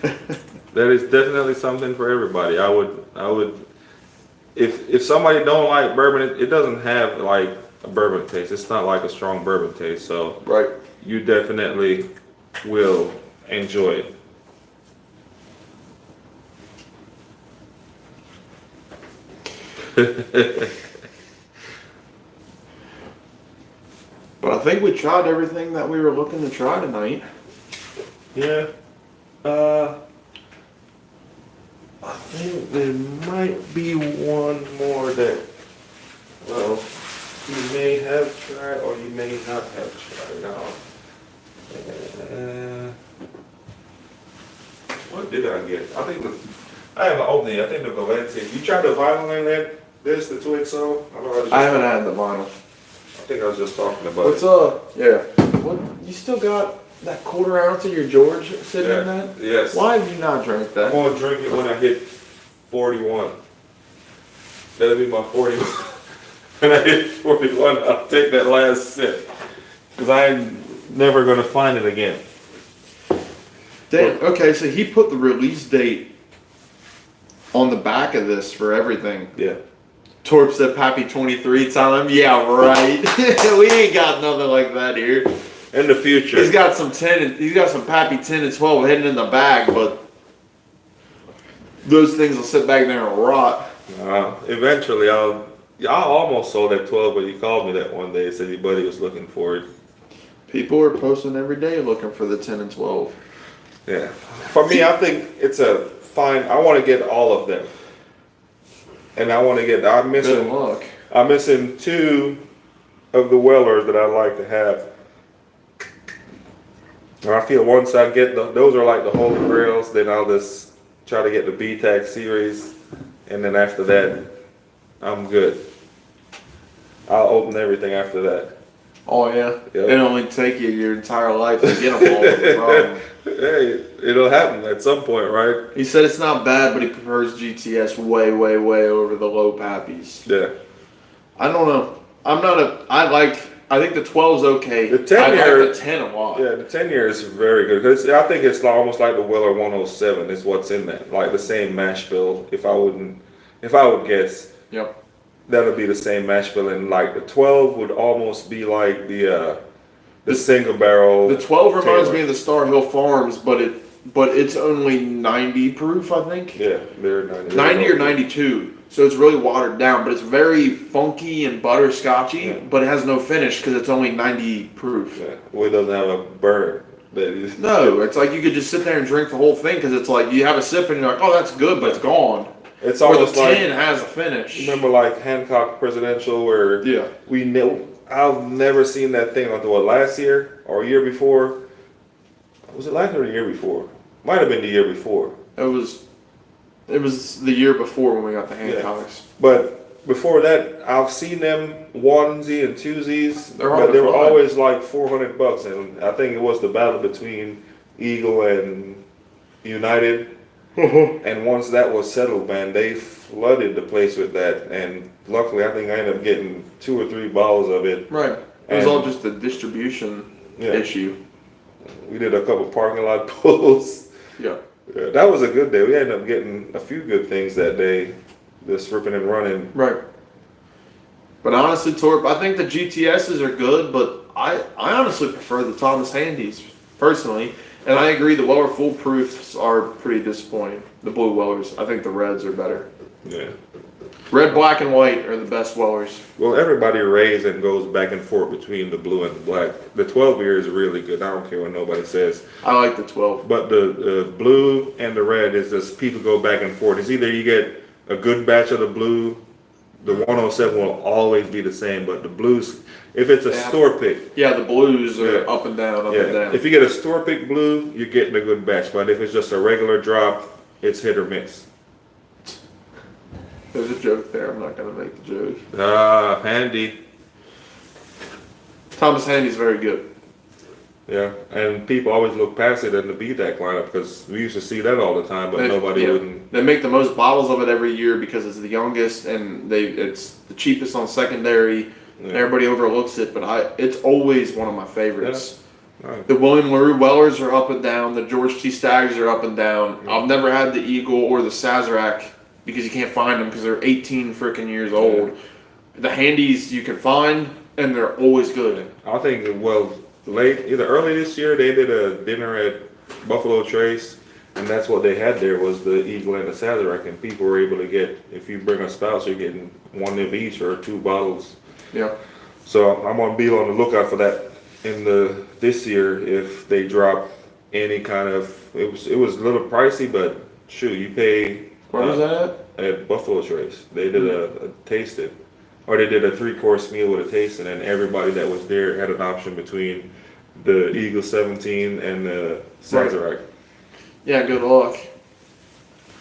That is definitely something for everybody. I would, if somebody don't like bourbon, it doesn't have like a bourbon taste. It's not like a strong bourbon taste. So Right. you definitely will enjoy it. But I think we tried everything that we were looking to try tonight. Yeah. I think there might be one more that, well, you may have tried or you may not have tried. Now, what did I get? I think I haven't opened it. I think the Valencia. You tried the vinyl in that? This the 2XO? I haven't had the vinyl. I think I was just talking about What's it. up? Yeah. What? You still got that quarter ounce of your George sitting in that? Yes. Why have you not drank that? I'm gonna drink it when I hit 41. That'll be my 41. When I hit 41, I'll take that last sip. Because I'm never gonna find it again. Damn. Okay, so he put the release date on the back of this for everything. Yeah. Torp said Pappy 23 time. Yeah, right. We ain't got nothing like that here. In the future. He's got some 10 and he's got some Pappy 10 and 12 hidden in the bag, but those things will sit back there and rot. Eventually, I almost sold that 12, but you called me that one day and said your buddy was looking for it. People are posting every day looking for the 10 and 12. Yeah. For me, I think it's a fine. I want to get all of them. And I want to get, I'm Good luck. missing 2 of the Wellers that I like to have. And I feel once I get those are like the holy grails, then I'll just try to get the BTAC series. And then after that, I'm good. I'll open everything after that. Oh, yeah? Yep. It'll only take you your entire life to get them all. That's the problem. Hey, it'll happen at some point, right? He said it's not bad, but he prefers GTS way, way, way over the low Pappies. Yeah. I don't know. I think the 12's okay. The 10 I year, like the 10 a lot. Yeah, the 10 year is very good. Cause I think it's almost like the Weller 107 is what's in that. Like the same mash bill. If I would guess, Yep. that would be the same mash bill. And like the 12 would almost be like the single barrel. The 12 reminds Taylor. me of the Star Hill Farms, but it's only 90 proof, I think. Yeah, they're 90. 90 or 92. So it's really watered down, but it's very funky and butterscotchy, Yeah. but it has no finish because it's only 90 proof. Yeah. Well, it doesn't have a burn. No, it's like you could just sit there and drink the whole thing because it's like you have a sip and you're like, oh, that's good, but it's gone. It's Or the almost 10 like, has a finish. remember like Hancock Presidential where Yeah. I've never seen that thing until what, last year or a year before? Was it last year or the year before? Might have been the year before. It was the year before when we got the Hancocks. But before that, I've seen them onesie and twosies, They're but hard to they were find. always like $400, and I think it was the battle between Eagle and United. And once that was settled, man, they flooded the place with that, and luckily, I think I ended up getting 2 or 3 bottles of it. Right. It was And- all just a distribution issue. We did a couple parking lot pulls. Yeah. Yeah, that was a good day. We ended up getting a few good things that day, just ripping and running. Right. But honestly, Torp, I think the GTSs are good, but I honestly prefer the Thomas Handies, personally. And I agree the Weller Full Proofs are pretty disappointing. The Blue Wellers. I think the Reds are better. Yeah. Red, black, and white are the best Wellers. Well, everybody raised and goes back and forth between the blue and the black. The 12 year is really good. I don't care what nobody says. I like the 12. But the blue and the red is just people go back and forth. It's either you get a good batch of the blue, the 107 will always be the same, but the blues, if it's a Yeah. store pick, Yeah, the blues are Yeah. up and down, up and yeah. down. If you get a store pick blue, you're getting a good batch. But if it's just a regular drop, it's hit or miss. There's a joke there. I'm not going to make the joke. Handy. Thomas Handy's very good. Yeah, and people always look past it in the BDAC lineup because we used to see that all the time, but nobody yeah. wouldn't. They make the most bottles of it every year because it's the youngest and it's the cheapest on secondary. Yeah. Everybody overlooks it, but it's always one of my favorites. Yeah. Right. The William LaRue Wellers are up and down. The George T. Staggs are up and down. Yeah. I've never had the Eagle or the Sazerac because you can't find them because they're 18 freaking years old. The Handies you can find and they're always good. I think, well, either early this year, they did a dinner at Buffalo Trace, and that's what they had there was the Eagle and the Sazerac, and people were able to get, if you bring a spouse, you're getting one of each or 2 bottles. Yeah. So I'm gonna be on the lookout for that in this year if they drop any kind of. It was a little pricey, but shoot, you pay. Where was that at? At Buffalo Trace. They did a tasting. or they did a 3-course meal with a tasting, and everybody that was there had an option between the Eagle 17 and the Sazerac. Yeah, good luck.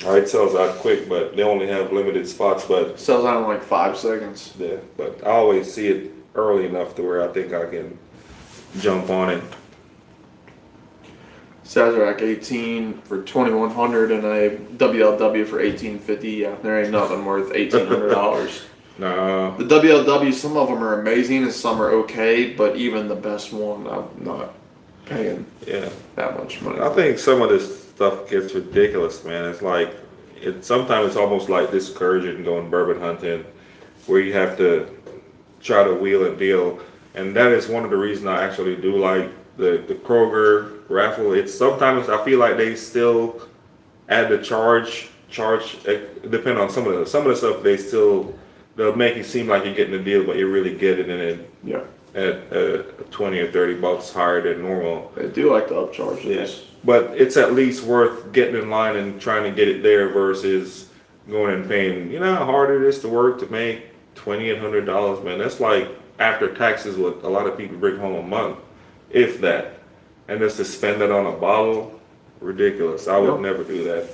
It sells out quick, but they only have limited spots. But Sells out in like 5 seconds. yeah, but I always see it early enough to where I think I can jump on it. Sazerac 18 for 2,100 and a WLW for 1850. Yeah, there ain't nothing worth $1,800. Nah, The WLW, some of them are amazing and some are okay, but even the best one, I'm not paying yeah. that much money. I think some of this stuff gets ridiculous, man. It's like sometimes it's almost like discouraging going bourbon hunting, where you have to try to wheel and deal, and that is one of the reasons I actually do like the Kroger raffle. It's sometimes I feel like they still add the charge depending on some of the stuff they'll make it seem like you're getting a deal, but you really get it in it Yeah, at 20 or 30 bucks higher than normal. they do like to upcharge this. Yes. But it's at least worth getting in line and trying to get it there versus going and paying. You know how hard it is to work to make $2,800, man. That's like after taxes what a lot of people bring home a month, if that. And just to spend it on a bottle, ridiculous. I would never do that.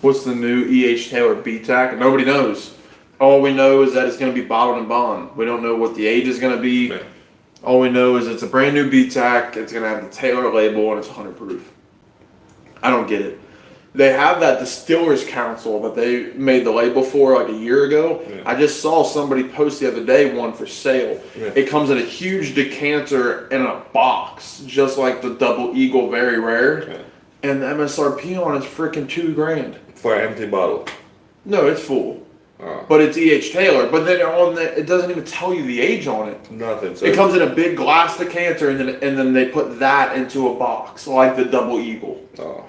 What's the new E.H. Taylor BTAC? Nobody knows. All we know is that it's going to be bottled in bond. We don't know what the age is going to be. Man. All we know is it's a brand new BTAC. It's going to have the Taylor label and it's 100 proof. I don't get it. They have that Distillers Council that they made the label for like a year ago. Yeah. I just saw somebody post the other day one for sale. Yeah. It comes in a huge decanter in a box, just like the Double Eagle Very Rare. Yeah. And the MSRP on it's freaking $2,000. For an empty bottle. No, it's full. Oh. But it's E.H. Taylor. But then it doesn't even tell you the age on it. Nothing. So It comes in a big glass decanter, and then they put that into a box like the Double Eagle. Oh.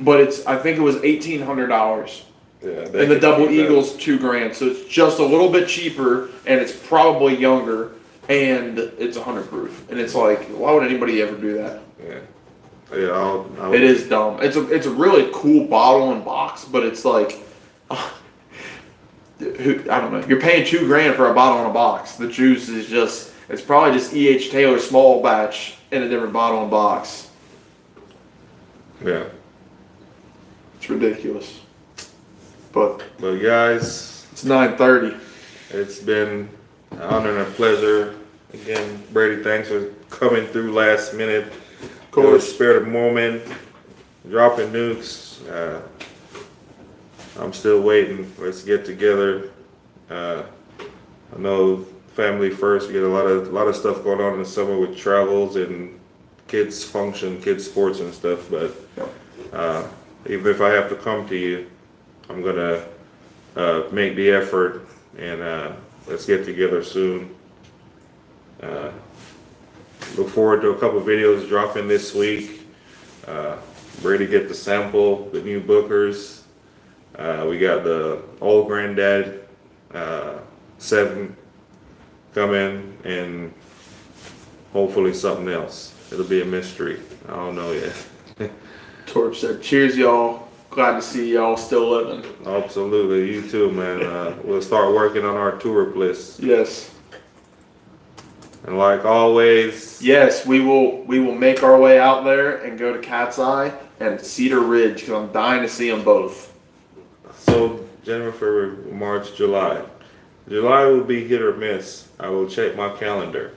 But I think it was $1,800, Yeah. and the Double Eagle's $2,000. So it's just a little bit cheaper, and it's probably younger, and it's 100 proof. And it's like, why would anybody ever do that? Yeah. Yeah. It is dumb. It's a really cool bottle and box, but it's like, I don't know. You're paying $2,000 for a bottle and a box. The juice is it's probably just E.H. Taylor small batch in a different bottle and box. Yeah. It's ridiculous. But guys, it's 9:30. it's been an honor and a pleasure. Again, Brady, thanks for coming through last minute. Of course. Spare the moment, dropping nukes. I'm still waiting. Let's get together. I know family first. We get a lot of stuff going on in the summer with travels and kids function, kids sports and stuff. But even if I have to come to you, I'm gonna make the effort and let's get together soon. Look forward to a couple of videos dropping this week. Brady get the sample, the new Bookers. We got the Old Granddad 7 coming, and hopefully something else. It'll be a mystery. I don't know yet. Torp said, cheers, y'all. Glad to see y'all still living. Absolutely. You too, man. We'll start working on our tour list. Yes. And like always, Yes, we will make our way out there and go to Cat's Eye and Cedar Ridge because I'm dying to see them both. so January, February, March, July. July will be hit or miss. I will check my calendar.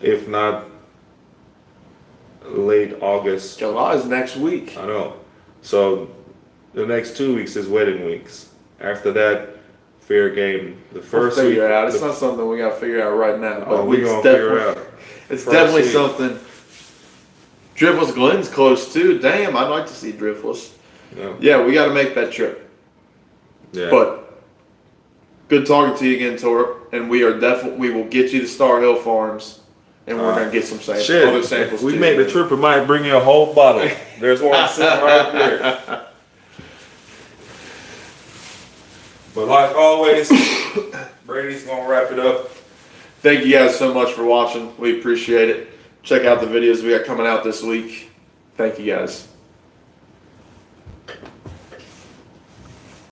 If not, late August. July is next week. I know. So the next 2 weeks is wedding weeks. After that, fair game. The We'll first week. figure it out. It's not something we got to figure out right now. But we're it's gonna figure it out. It's First definitely week. something. Driftless Glen's close too. Damn, I'd like to see Driftless. Yeah, we got to make that trip. Yeah. But good talking to you again, Torp. And we will get you to Star Hill Farms, and we're gonna get some samples. Shit, Other samples if we too. make the trip, we might bring you a whole bottle. There's one sitting right there. But like always, Brady's gonna wrap it up. Thank you guys so much for watching. We appreciate it. Check out the videos we got coming out this week. Thank you guys.